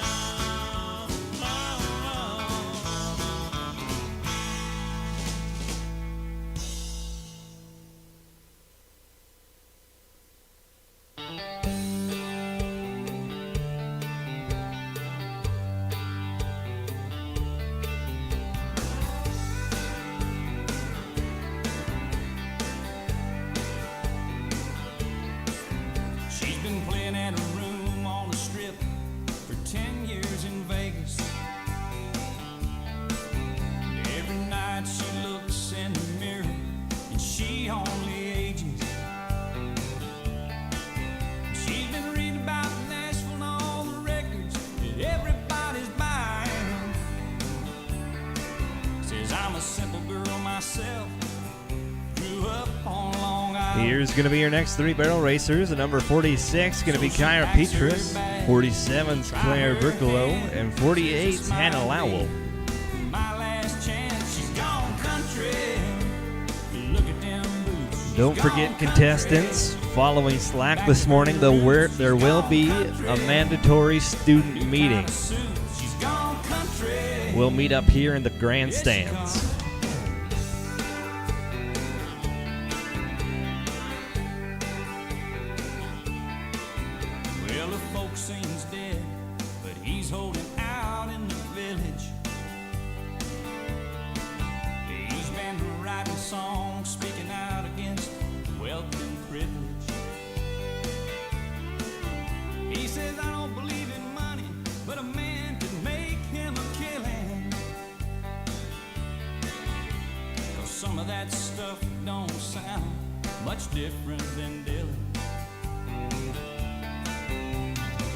She's been playing at a room on the strip for 10 years in Vegas. And every night she looks in the mirror and she only ages. She's been reading about Nashville and all the records that everybody's buying. Says I'm a simple girl myself, grew up on Long Island. Here's going to be your next 3 barrel racers. The number 46 going to be Kyra Petrus, 47's Claire Berkalow, and 48's Hannah Lowell. My last chance, she's gone country. Look at them boots. She's Don't gone forget country. contestants. Following Slack this morning, there will be a mandatory student meeting. She's gone country. We'll meet up here in the grandstands. Well, the folk seems dead, but he's holding out in the village. He's been writing songs, speaking out against wealth and privilege. He says, I don't believe in money, but a man can make him a killing. 'Cause some of that stuff don't sound much different than Dylan.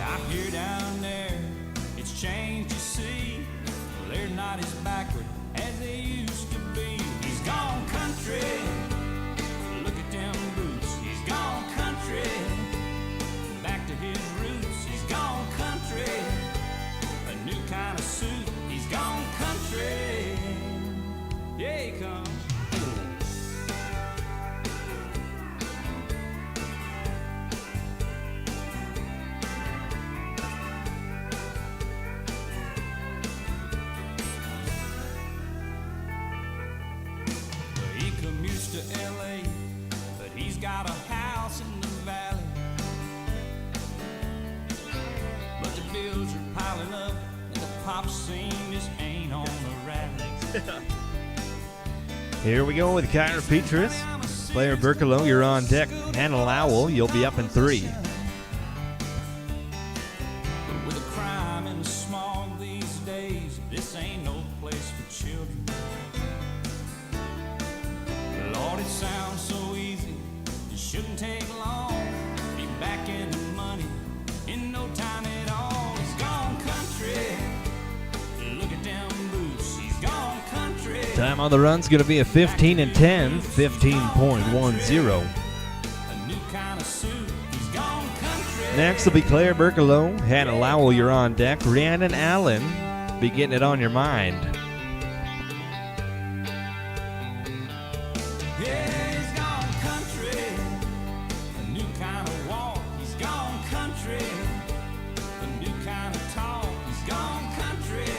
I hear down there, it's changed, you see. Well, they're not as backward as they used to be. He's gone country. Look at them boots. He's gone country. Back to his roots. He's gone country. A new kind of suit. He's gone country. Yeah, he comes. He commutes to LA, but he's got a house in the valley. But the bills are piling up, and the pop scene just ain't on the rally. Here we go with Kyra Petrus. Claire Berkalow, you're on deck. Hannah Lowell, you'll be up in 3. But with the crime and the smog these days, this ain't no place for children. Lord, it sounds so easy. It shouldn't take long. Be back in the money in no time at all. He's gone country. Look at them boots. He's gone country. Time on the run's going to be a 15 and 10, 15.10. A new kind of suit. He's gone country. Next will be Claire Berkalow. Hannah Lowell, you're on deck. Rhiannon Allen, be getting it on your mind. Yeah, he's gone country. A new kind of walk. He's gone country. A new kind of talk. He's gone country.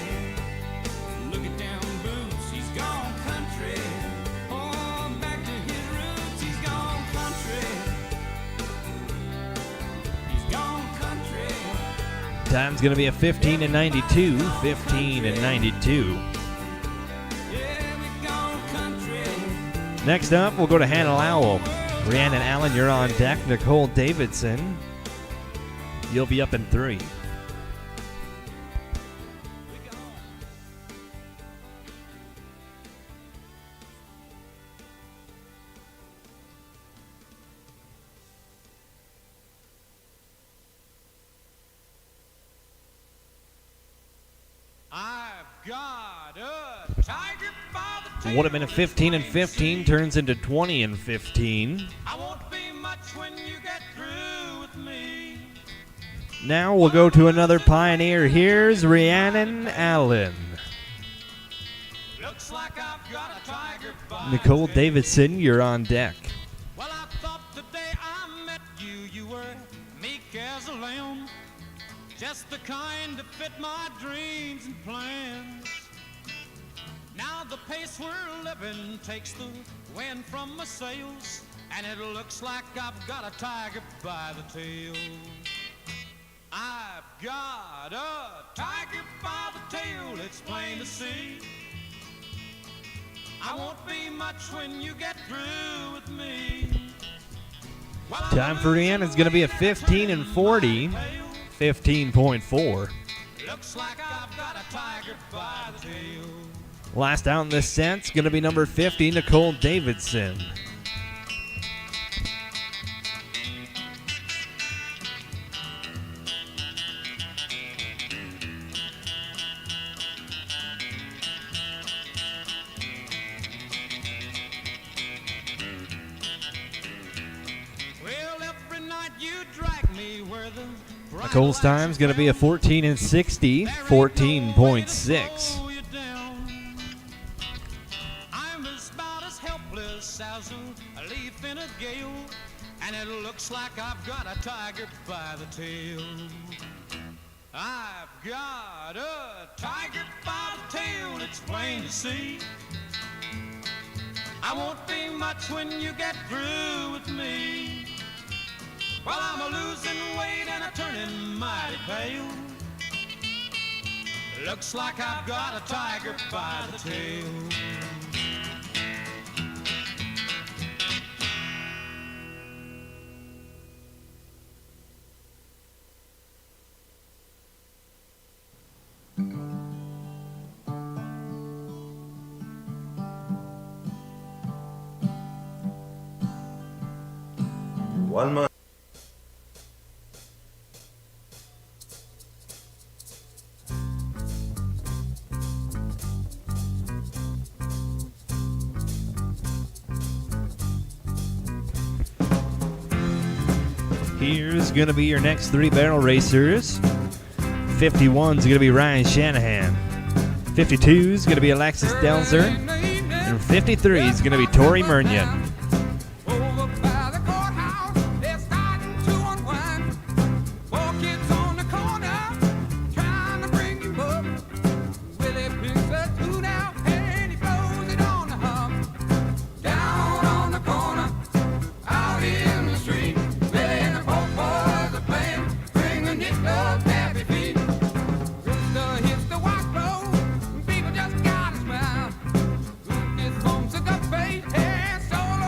Look at them boots. He's gone country. Oh, back to his roots. He's gone country. He's gone country. Time's going to be a 15 and 92, 15 and 92. Yeah, we gone country. Next up, we'll go to Hannah Lowell. Rhiannon Allen, you're on deck. Nicole Davidson, you'll be up in 3. got a tiger by the tail. Would have been a 15 and 15, turns into 20 and 15. I won't be much when you get through with me. Now we'll go to another Pioneer. Here's Rhiannon Allen. Looks like I've got a tiger by Nicole the tail. Davidson, you're on deck. Well, I thought the day I met you, you were meek as a lamb, just the kind to fit my dreams and plans. Now the pace we're living takes the wind from my sails, and it looks like I've got a tiger by the tail. I've got a tiger by the tail, it's plain to see. I won't be much when you get through with me. Well, Time for Rhiannon's going to be a 15 and 40, 15.4. looks like I've got a tiger by the tail. Last out in this set's going to be number 50, Nicole Davidson. Well, every night you drag me where the bright Nicole's lights time's going to be a 14 and 60, 14.6. I'm about as helpless as a leaf in a gale, and it looks like I've got a tiger by the tail. I've got a tiger by the tail, it's plain to see. I won't be much when you get through with me. Well, I'm a losing weight and a turning mighty pale. Looks like I've got a tiger by the tail. One month. Here's going to be your next three barrel racers. 51's going to be Ryan Shanahan. 52's going to be Alexis Delzer. And 53 is going to be Tori Murnion. Over by the courthouse, they're starting to unwind. Four kids on the corner, trying to bring him up. Willie picks a tune out and he blows it on the hum. Down on the corner, out in the street, Willie and the poor boys are playing, bringing it up happy feet. Rooster hits the white road, people just gotta smile. Lucas homes a good face and solo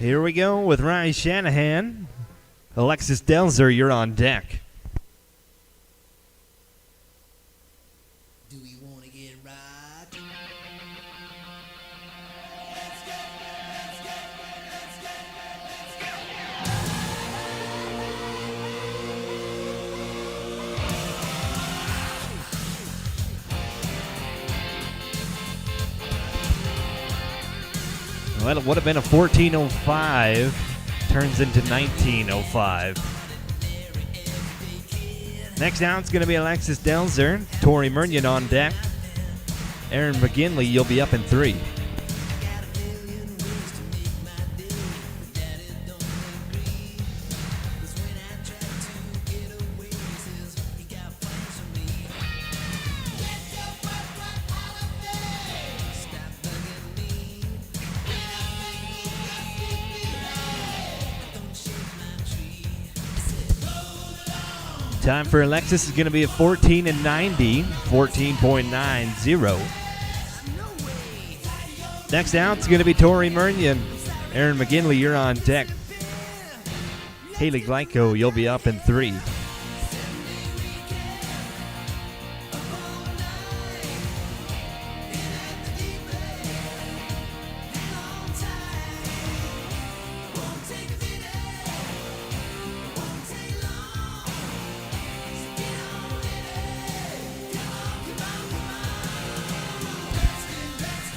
Here we go with Ryan Shanahan. Alexis Delzer, you're on deck. Do we want to get right? Well, it would have been a 14:05. Turns into 19:05. Next down, it's going to be Alexis Delzer. Tori Murnion on deck. Aaron McGinley, you'll be up in 3. Time for Alexis is going to be a 14:90, 14.90. Next out, it's going to be Tori Murnion. Aaron McGinley, you're on deck. Haley Glyko, you'll be up in 3.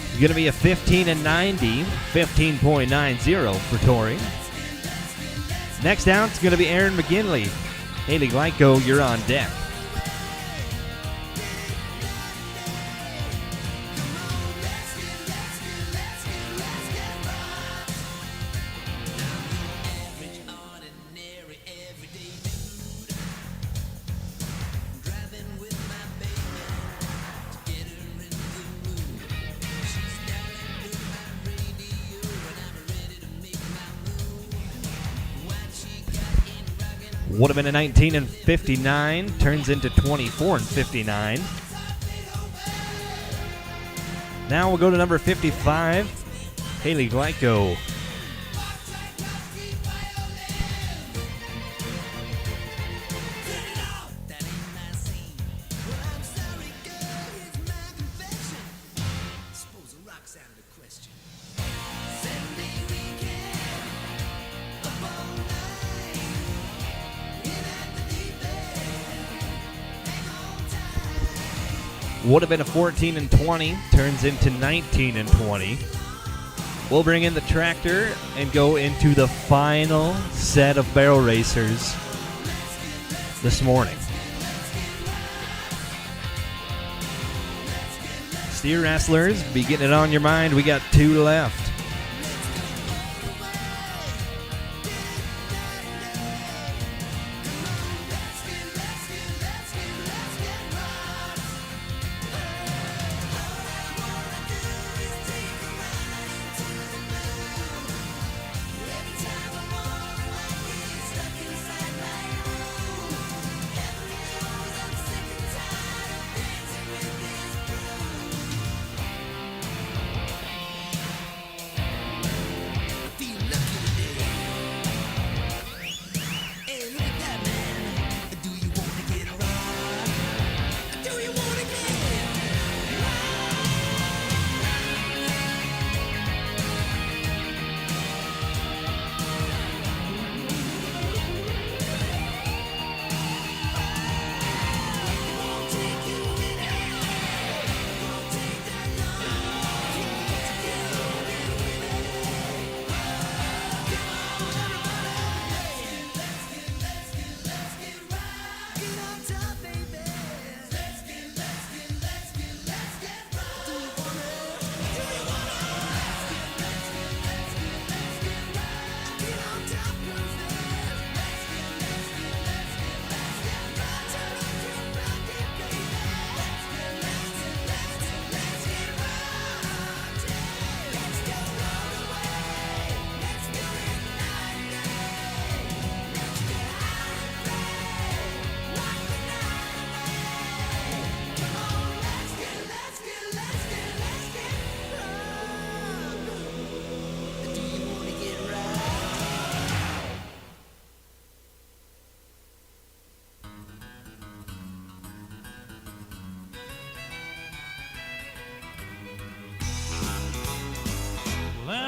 It's going to be a 15:90, 15.90 for Tori. Next out, it's going to be Aaron McGinley. Haley Glyko, you're on deck. Would have been a 19:59, turns into 24:59. Now we'll go to number 55, Haley Glyko. Would have been a 14:20, turns into 19:20. We'll bring in the tractor and go into the final set of barrel racers this morning. Steer wrestlers, be getting it on your mind. We got 2 left.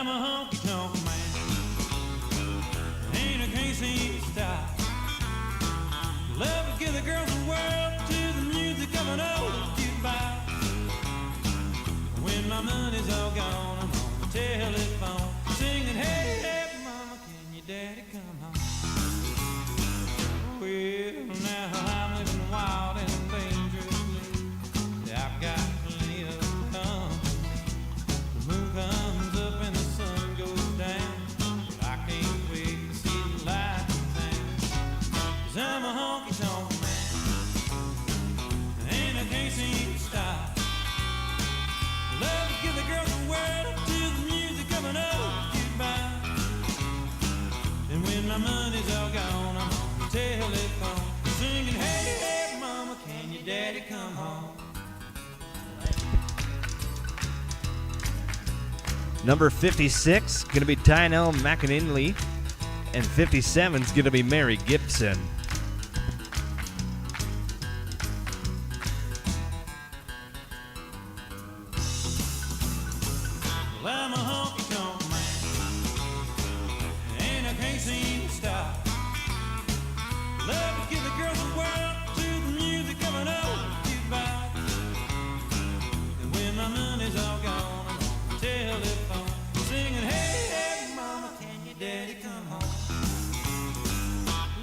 I'm a honky-tonk man, and I can't seem to stop. Love to give the girls the world to the music of an old jukebox. When my money's all gone, I'm on the telephone singing, hey, hey, mama, can your daddy come home? Well, now I'm living wild and dangerously. I've got plenty of company. The moon comes up and the sun goes down. I can't wait to see the lights and things. 'Cause I'm a honky-tonk man, and I can't seem to stop. Love to give the girls the world to the music of an old jukebox. And when my money's all gone, I'm on the telephone singing, hey, hey, mama, can your daddy come home? Number 56 going to be Tynell McInerney, and 57 is going to be Mary Gibson. Well, I'm a honky-tonk man, and I can't seem to stop. Love to give the girls the world to the music of an old jukebox. And when my money's all gone, I'm on the telephone singing, hey, hey, mama, can your daddy come home?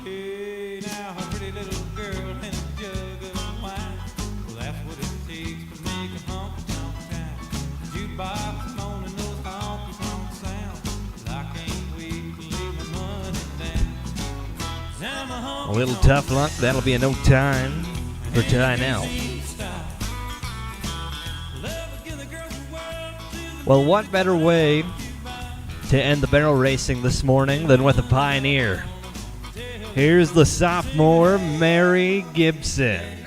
Hey, now a pretty little girl and a jug of wine. Well, that's what it takes to make a honky-tonk town. Jukebox moaning those honky-tonk sounds. I can't wait to lay my money down. 'Cause I'm a A honky-tonk little tough luck. That'll be a no time for Tynell. Well, what better way to end the barrel racing this morning than with a pioneer? Here's the sophomore, Mary Gibson.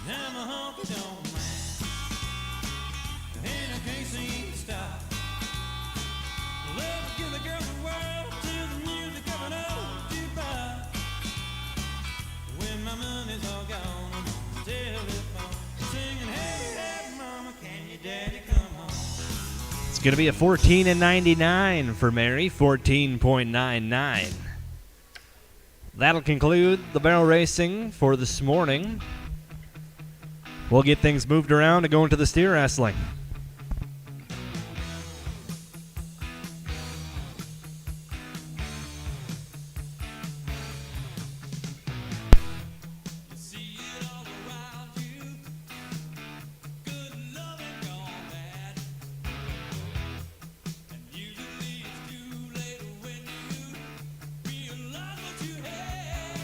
I'm a honky-tonk man, and I can't seem to stop. Love to give the girls the world to the music of an old jukebox. When my money's all gone, I'm on the telephone singing, hey, hey, mama, can your daddy come home? It's going to be a 14.99 for Mary, 14.99. That'll conclude the barrel racing for this morning. We'll get things moved around to go into the steer wrestling. See it all around you, good love and gone bad. And usually it's too late when you realize what you had.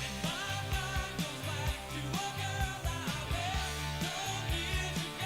And my mind goes back to a girl I met 12 years ago.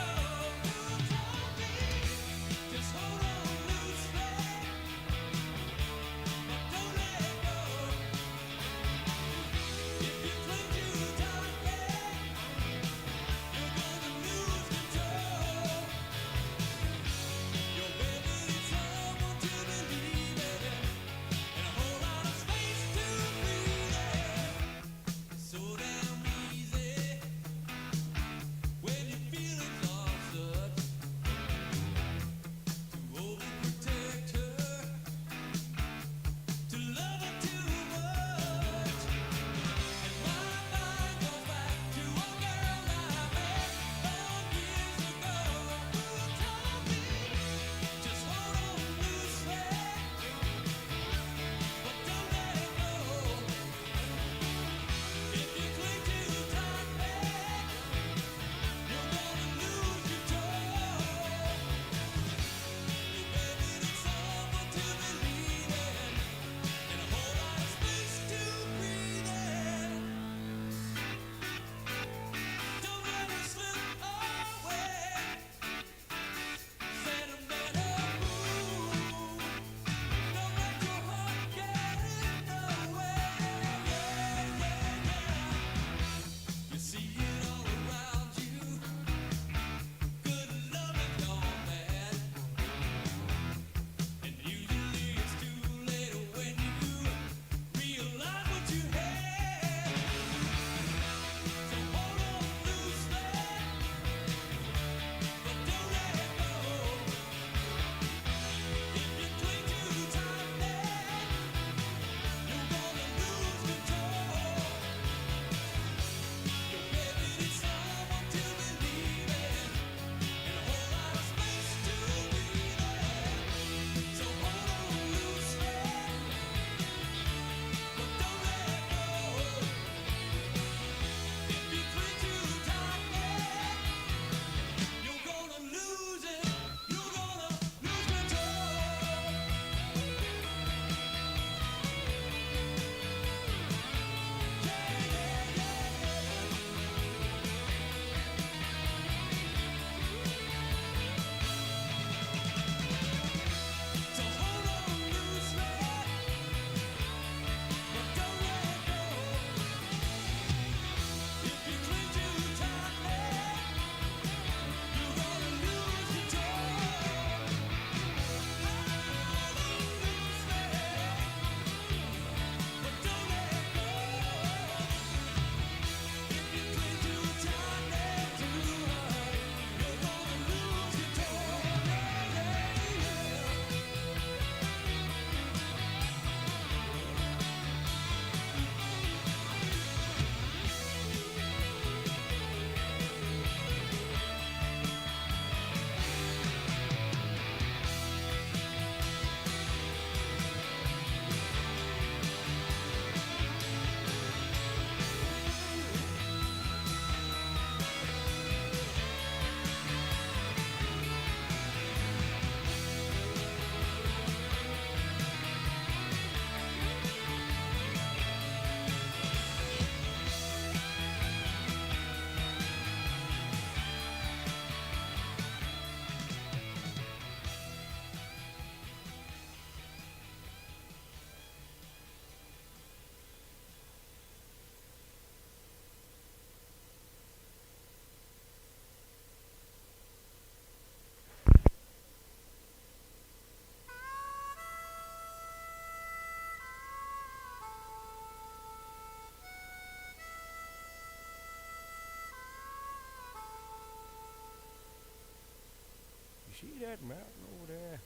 see that mountain over there?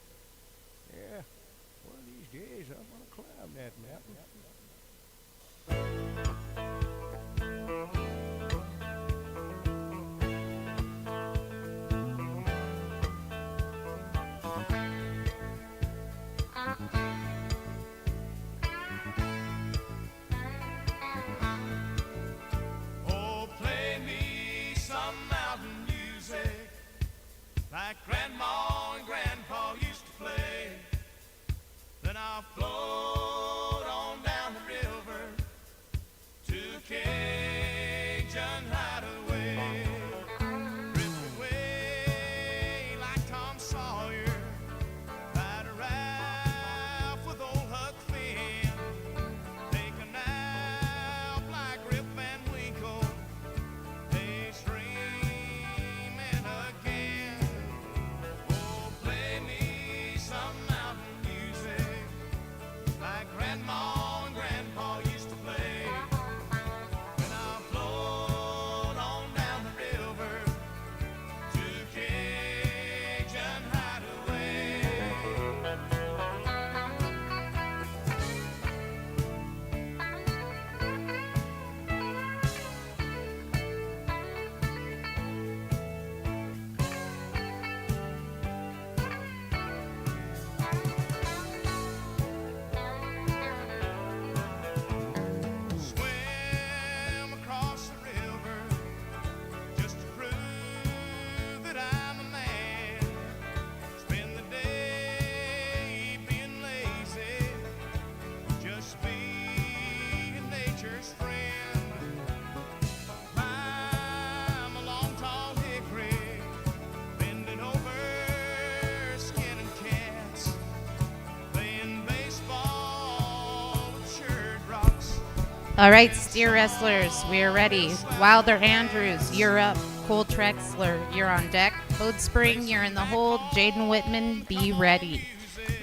Yeah, one of these days I'm gonna climb that mountain. Oh, play me some mountain music like Grandma and Grandpa used to play. Then I'll float on down the river to Cajun Hideaway. Drift away like Tom Sawyer, ride a raft with old Huck Finn. Take a nap like Rip Van Winkle, daydreaming again. Oh, play me some mountain music like Grandma and Grandpa used to play. Then I'll float on down the river to Cajun Hideaway. Swim across the river just to prove that I'm a man. Spend the day being lazy, just being nature's friend. Climb a long tall hickory, bending over, skinning cats, playing baseball with shirred rocks. All right, steer wrestlers, we are ready. Wilder Andrews, you're up. Cole Trexler, you're on deck. Bode Spring, you're in the hold. Jaden Whitman, be ready.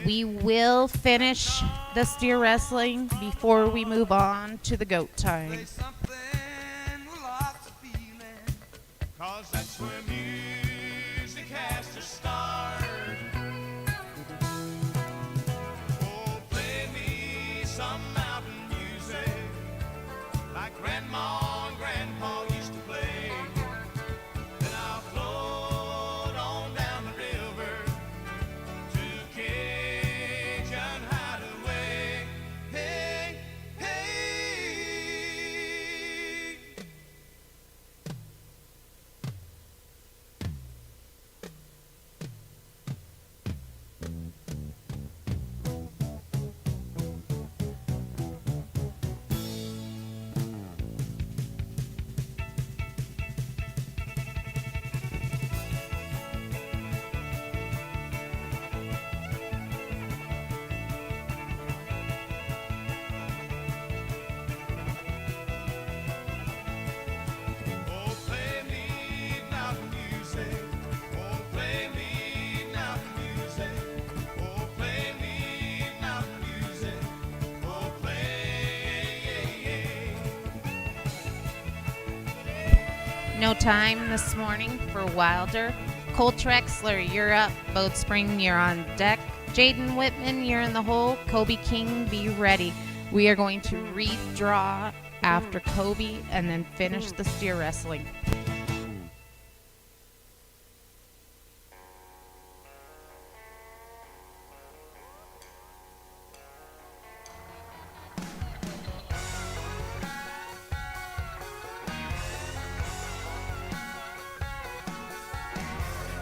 We will finish the steer wrestling before we move on to the goat time. Something with lots of feeling, 'cause that's where music has to start. Oh, play me some mountain music like Grandma and Grandpa used to play. Then I'll float on down the river to Cajun Hideaway. Hey, hey. Oh, play me mountain music. Oh, play me mountain music. Oh, play me mountain music. Oh, play. No time this morning for Wilder. Cole Trexler, you're up. Bode Spring, you're on deck. Jaden Whitman, you're in the hole. Kobe King, be ready. We are going to redraw after Kobe and then finish the steer wrestling.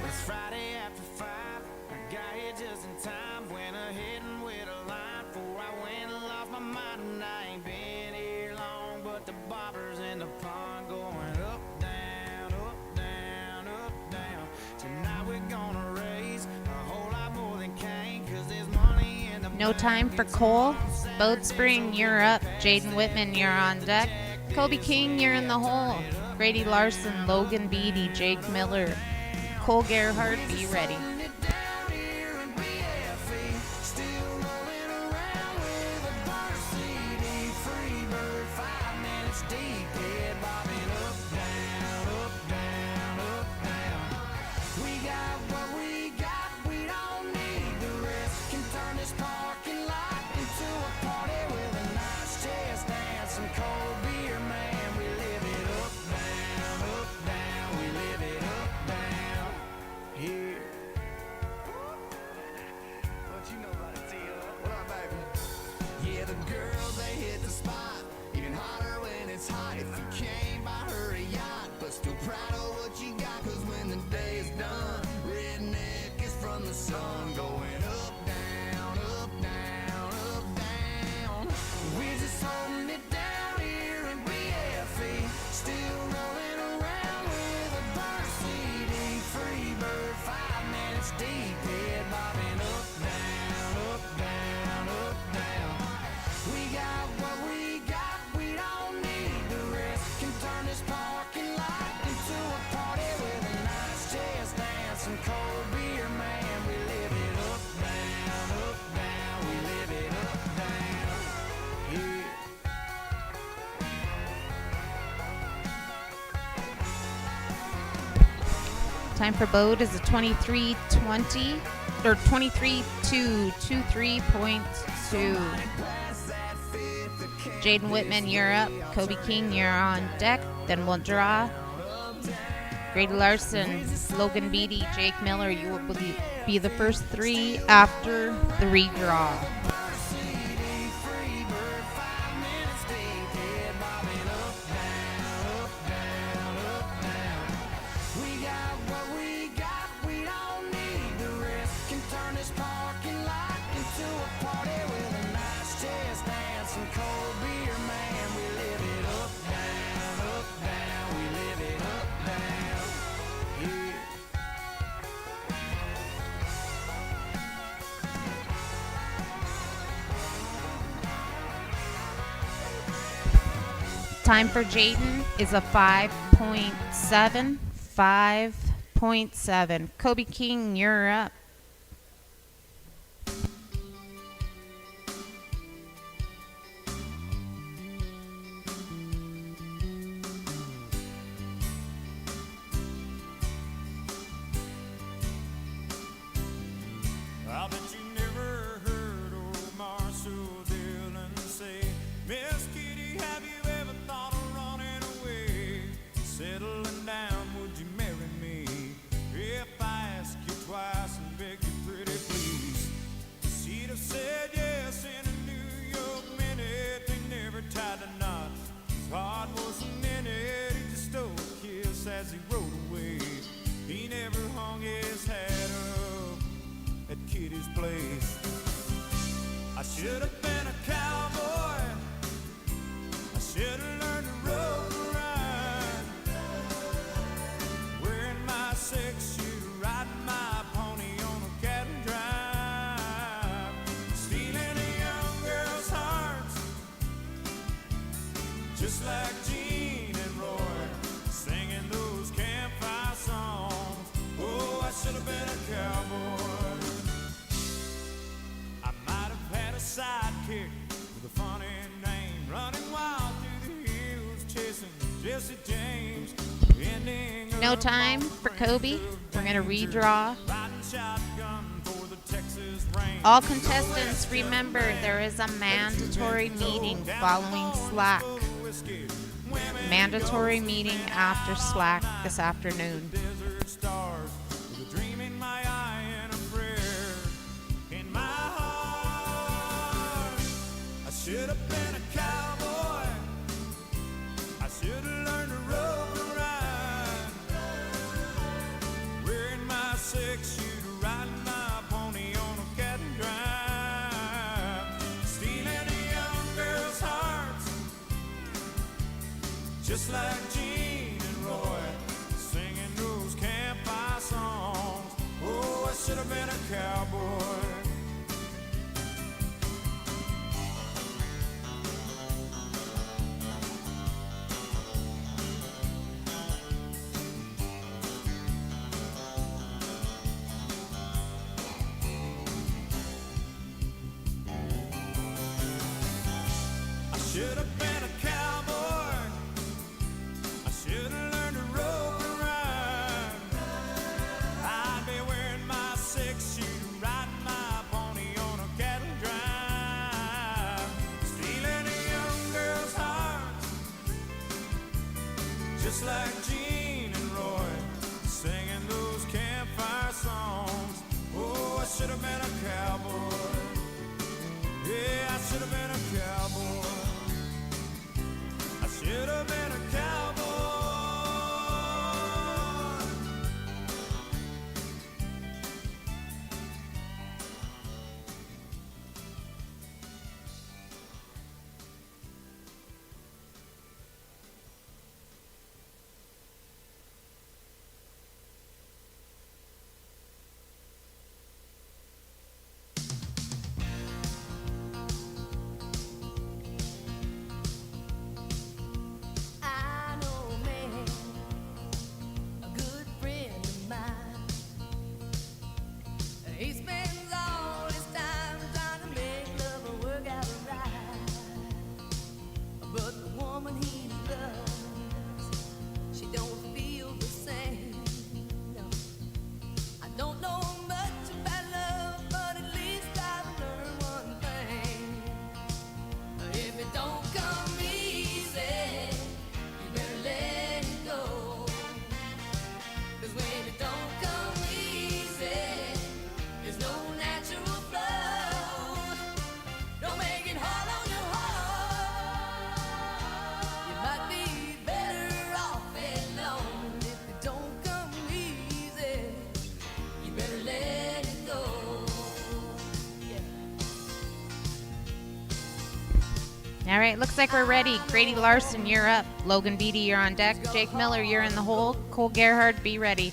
It's Friday after 5. I got here just in time. Went ahead and with a line before I went and lost my mind. And I ain't been here long, but the bobbers in the pond going up, down, up, down, up, down. Tonight we're gonna raise a whole lot more than Kane, 'cause there's money in the No time for Cole. Bode Spring, you're up. Jaden Whitman, you're on deck. Kobe King, you're in the hole. Grady Larson, Logan Beatty, Jake Miller, Cole Gerhardt, be ready. down here in BFE, still rolling around with a burnt CD. Free bird, 5 minutes deep, head bobbing up, down, up, down, up, down. We got what we got Time for boat is a 23:20 or 23:23.2. Jaden Whitman, you're up. Kobe King, you're on deck. Then we'll draw. Grady Larson, Logan Beatty, Jake Miller, you will be the first three after the redraw. Time for Jaden is a 5.7. 5.7. Kobe King, you're up. I bet you never heard old Marshall Dillon say, Miss Kitty, have you ever thought of running away? Settling down, would you marry me? If I ask you twice and beg you pretty please. She'd have said yes in a New York minute. They never tied a knot. His heart was a minute. He just stole a kiss as he rode away. He never hung his hat up at Kitty's place. I should have been a cowboy. I should have learned to rope and ride. Wearing my six-shoe, riding my pony on a cattle drive. Stealing a young girl's hearts, just like Gene and Roy, singing those campfire songs. Oh, I should have been a cowboy. I might have had a sidekick with a funny name, running wild through the hills, chasing Jesse James. No time for Kobe. We're going to redraw. All contestants, remember there is a mandatory meeting following Slack. Mandatory meeting after Slack this afternoon. Should have been a cowboy. I should have learned to rope and ride. Wearing my six-shoe, riding my pony on a cattle drive. Stealing a young girl's hearts, just like Gene and Roy, singing those campfire songs. Oh, I should have been a cowboy. Should have been a cowboy. I should have learned to rope and ride. I'd be wearing my six-shoe, riding my pony on a cattle drive. Stealing a young girl's heart, just like Gene and Roy, singing those campfire songs. Oh, I should have been a cowboy. Yeah, I should have been a cowboy. All right, looks like we're ready. Grady Larson, you're up. Logan Beatty, you're on deck. Jake Miller, you're in the hold. Cole Gerhard, be ready.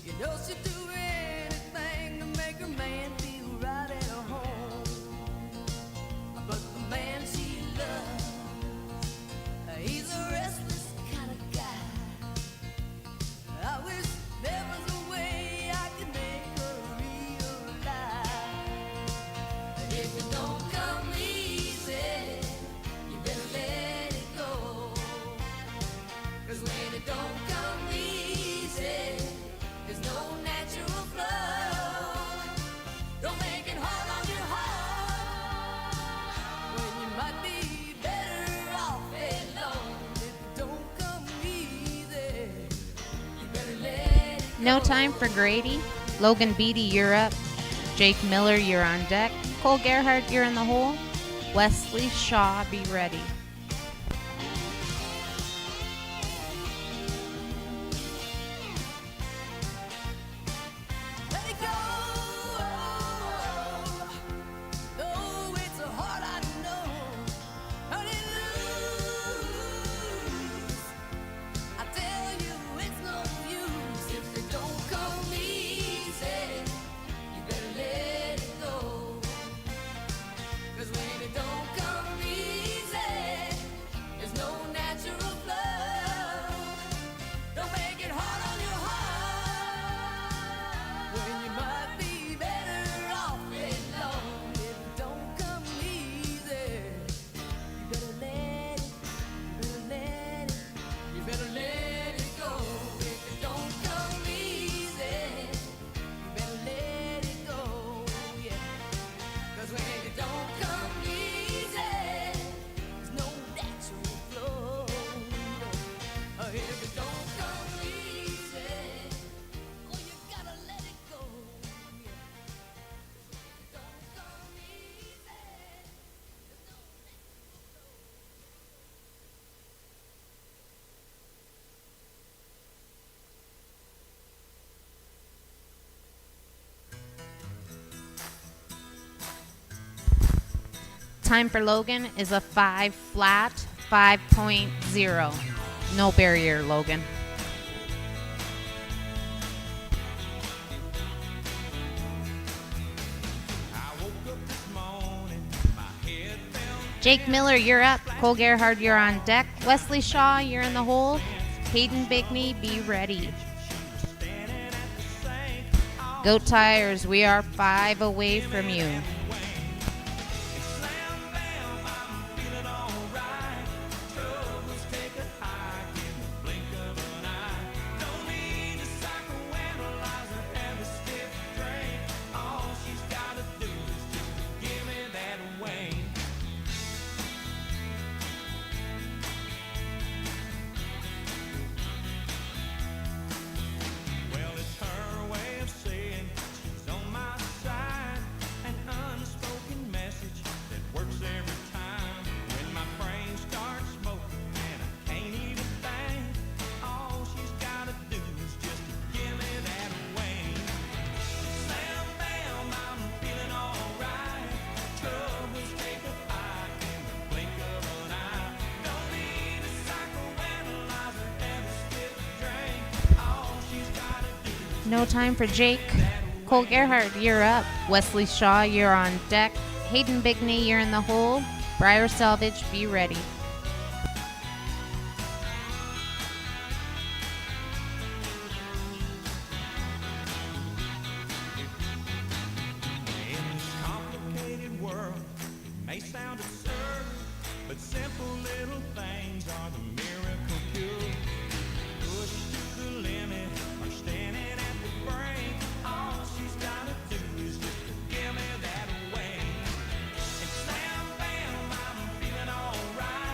You know she'd do anything to make her man feel right at home. But the man she loves, he's a restless kind of guy. I wish there was a way I could make her realize if it don't come easy, you better let it go. 'Cause when it don't come easy, there's no natural flow. Don't make it hard on your heart when you might be better off alone. If it don't come easy, you better let it No time for Grady. Logan Beatty, you're up. Jake Miller, you're on deck. Cole Gerhard, you're in the hole. Wesley Shaw, be ready. let it go. Oh, it's so hard, I know. Honey, lose. I tell you, it's no use if it don't come easy. You better let it go. 'Cause when it don't come easy, there's no natural flow. Don't make it hard on your heart when you might be better off alone. If it don't come easy, you better let it, you better let it go. If it don't come easy, you better let it go, yeah. 'Cause when it don't come easy, there's no natural flow. If it don't come easy, oh, you gotta let it go, yeah. If it don't come easy, there's no Time for Logan is a 5 flat, 5.0. No barrier, Logan. Jake Miller, you're up. Cole Gerhard, you're on deck. Wesley Shaw, you're in the hole. Hayden Bigney, be ready. Goat Tires, we are 5 away from you. Well, it's her way of saying she's on my side. An unspoken message that works every time. When my brain starts smoking and I can't even think, all she's gotta do is just give me that wing. Slam bam, I'm feeling alright. Troubles take a bite in the blink of an eye. Don't need a psychoanalyzer and a stiff drink. All she's gotta do is No time for Jake. Cole Gerhard, you're up. Wesley Shaw, you're on deck. Hayden Bigney, you're in the hole. Briar Salvage, be ready. in this complicated world. It may sound absurd, but simple little things are the miracle cure. Pushed to the limit or standing at the brink. All she's gotta do is just give me that way. And slam bam, I'm feeling alright.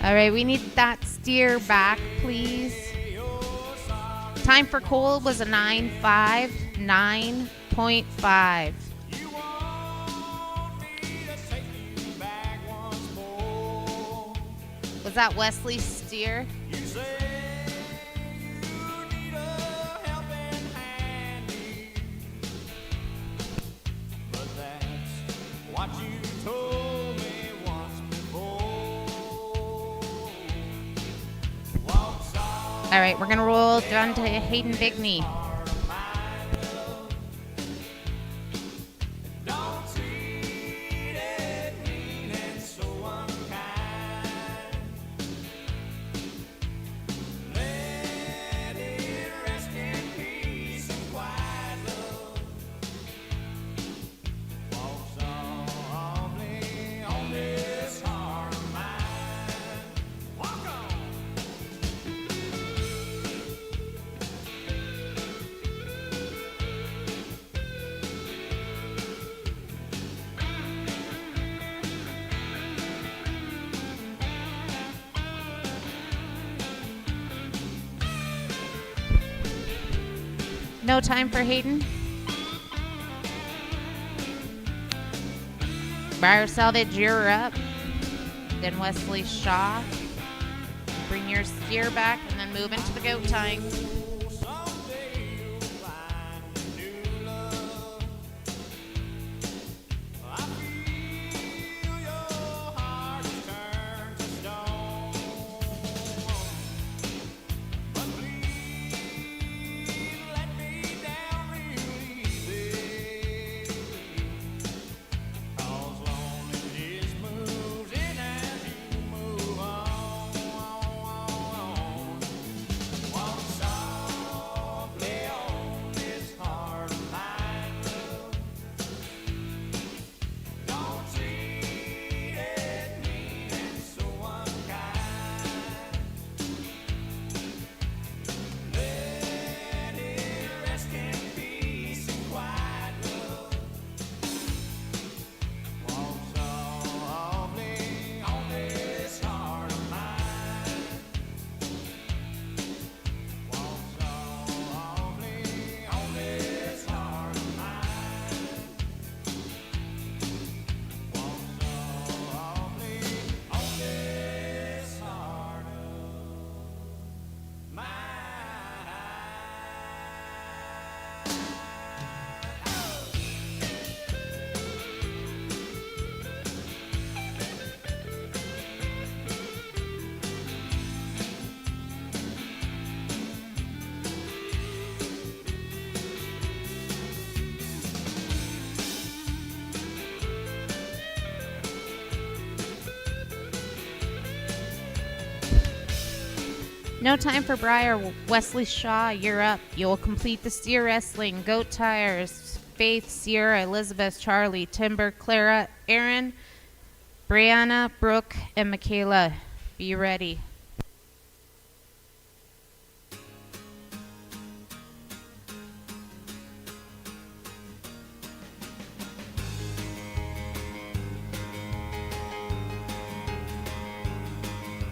All right, we need that steer back, please. Time for Cole was a 9.5, 9.5. Was that Wesley's steer? What you told me once before. All right, we're gonna roll down to Hayden Bigney. Don't treat it mean and so unkind. Let it rest in peace and quiet love. Walk softly on this heart of mine. Walk on. No time for Hayden. Briar Salvage, you're up. Then Wesley Shaw. Bring your steer back and then move into the goat tying. Someday you'll find a new love. I feel your heart has turned to stone. But please let me down real easy. 'Cause loneliness moves in as you move on. Walk softly on this heart of mine, love. Don't treat it mean and so unkind. Let it rest in peace and quiet, love. Walk softly on this heart of mine. Walk softly on this heart of mine. Walk softly on this heart of mine. No time for Briar. Wesley Shaw, you're up. You'll complete the steer wrestling. Goat tires. Faith, Sierra, Elizabeth, Charlie, Timber, Clara, Aaron, Brianna, Brooke, and Michaela. Be ready.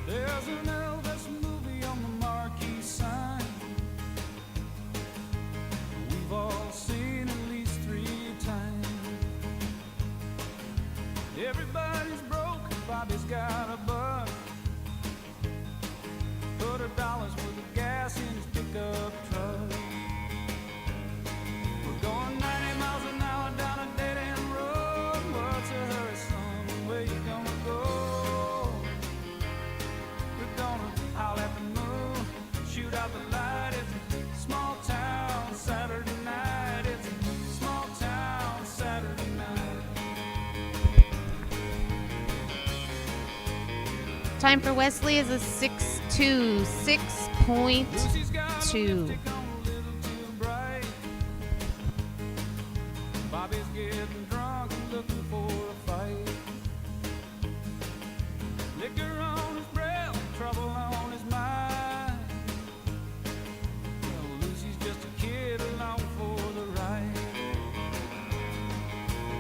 There's an Elvis movie on the marquee sign. We've all seen at least 3 times. Everybody's broke, Bobby's got a buck. Put $1 worth of gas in his pickup truck. We're going 90 miles an hour down a dead-end road. What's a hurry, son? Where you gonna go? We're gonna howl at the moon, shoot out the light. It's a small town Saturday night. It's a small town Saturday night. Time for Wesley is a 6.2, 6.2. Lucy's got a lipstick on a little too bright. Bobby's getting drunk and looking for a fight. Liquor on his breath, trouble on his mind. Well, Lucy's just a kid along for the ride.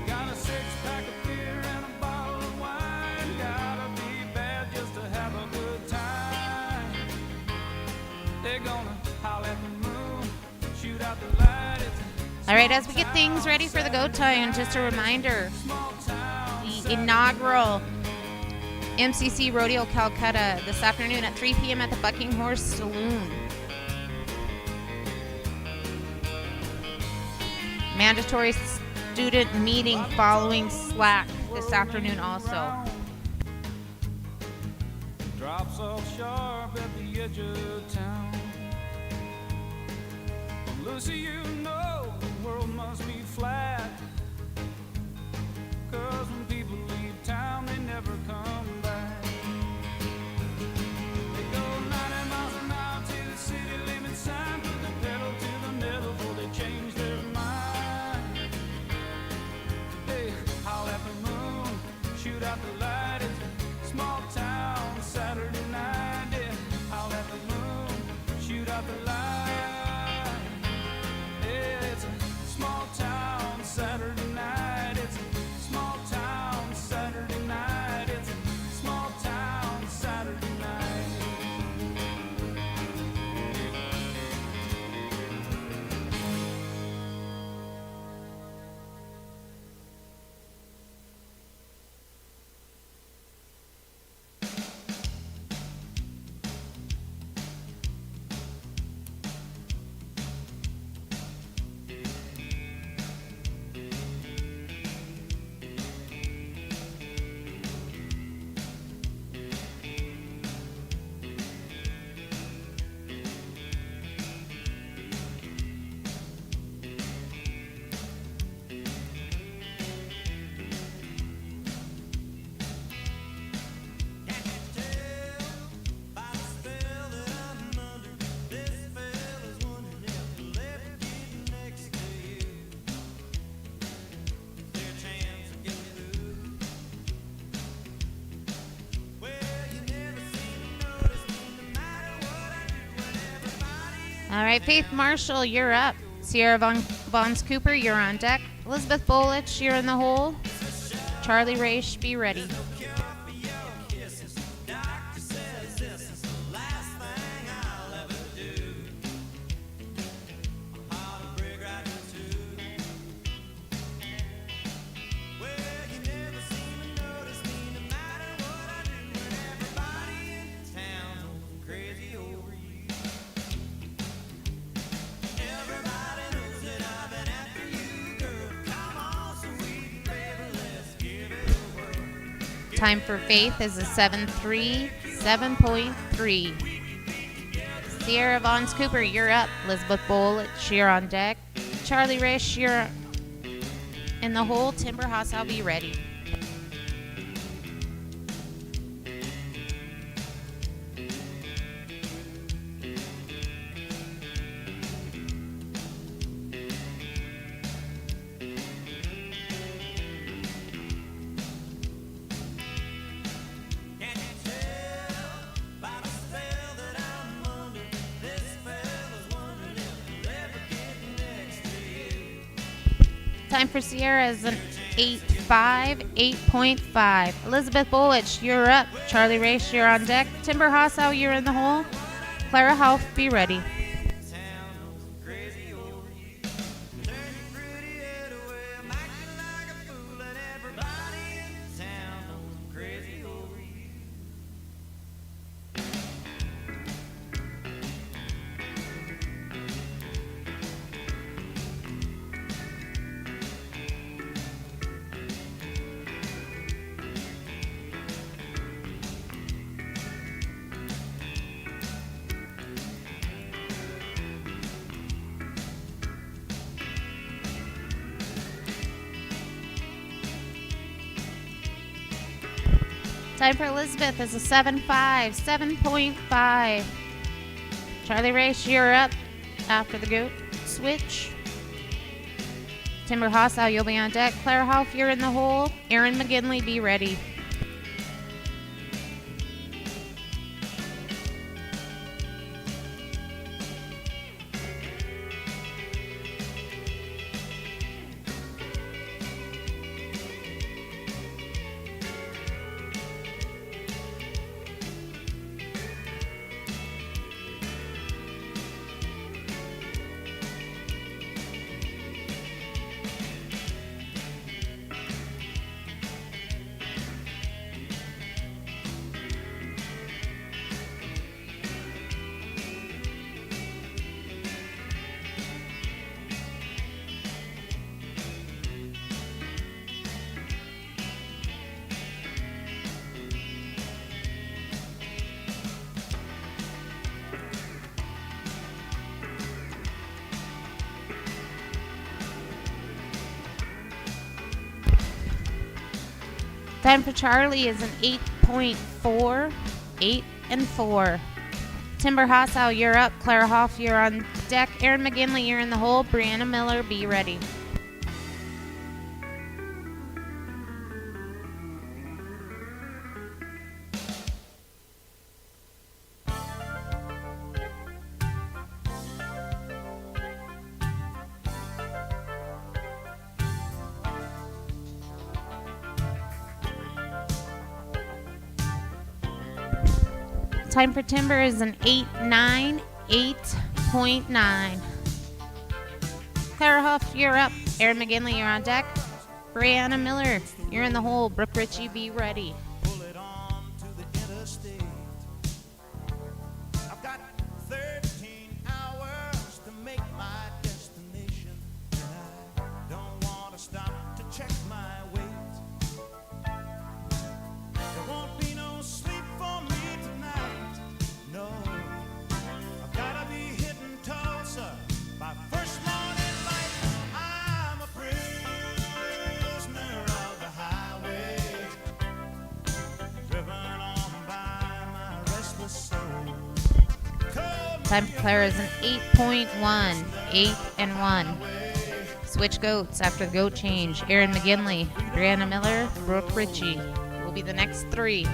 Got a 6-pack of beer and a bottle of wine. Gotta be bad just to have a good All right, as we get things ready for the go time, just a reminder, the inaugural MCC Rodeo Calcutta this afternoon at 3 p.m. at the Bucking Horse Saloon. Mandatory student meeting following slack this afternoon also. Drops off sharp at the edge of town. Lucy, you know the world must be flat. 'Cause when people leave town, they never come back. They go 90 miles an hour to the city limit sign, put the pedal to the metal before they change their mind. They howl at the moon, shoot out the light. It's a small town Saturday night. Yeah, howl at the moon, shoot out the light. It's a small town Saturday night. It's a small town Saturday night. It's a small town Saturday night. All right, Faith Marshall, you're up. Sierra Vons Cooper, you're on deck. Elizabeth Bolich, you're in the hole. Charlie Raish, be ready. Time for Faith is a 7.3, 7.3. Sierra Vons Cooper, you're up. Elizabeth Bolich, you're on deck. Charlie Rish, you're in the hole. Timber House, I'll be ready. Time for Sierra is an 8.5, 8.5. Elizabeth Bolich, you're up. Charlie Raish, you're on deck. Timber Hossow, you're in the hole. Clara Houff, be ready. Time for Elizabeth is a 7.5, 7.5. Charlie Raish, you're up after the goat switch. Timber Hossow, you'll be on deck. Claire Houff, you're in the hole. Aaron McGinley, be ready. Time for Charlie is an 8.4, 8 and 4. Timber Hossow, you're up. Clara Hoff, you're on deck. Aaron McGinley, you're in the hole. Brianna Miller, be ready. Time for Timber is an 8.9, 8.9. Clara Huff, you're up. Aaron McGinley, you're on deck. Brianna Miller, you're in the hole. Brooke Ritchie, be ready. Pull it on to the interstate. I've got 13 hours to make my destination, and I don't want to stop to check my weight. There won't be no sleep for me tonight. No, I've got to be hitting Tulsa by first morning light. I'm a prisoner of the highway, driven on by my restless soul. Time for Clara is an 8.1, 8 and 1. Switch goats after the goat change. Aaron McGinley, Brianna Miller, Brooke Ritchie will be the next three.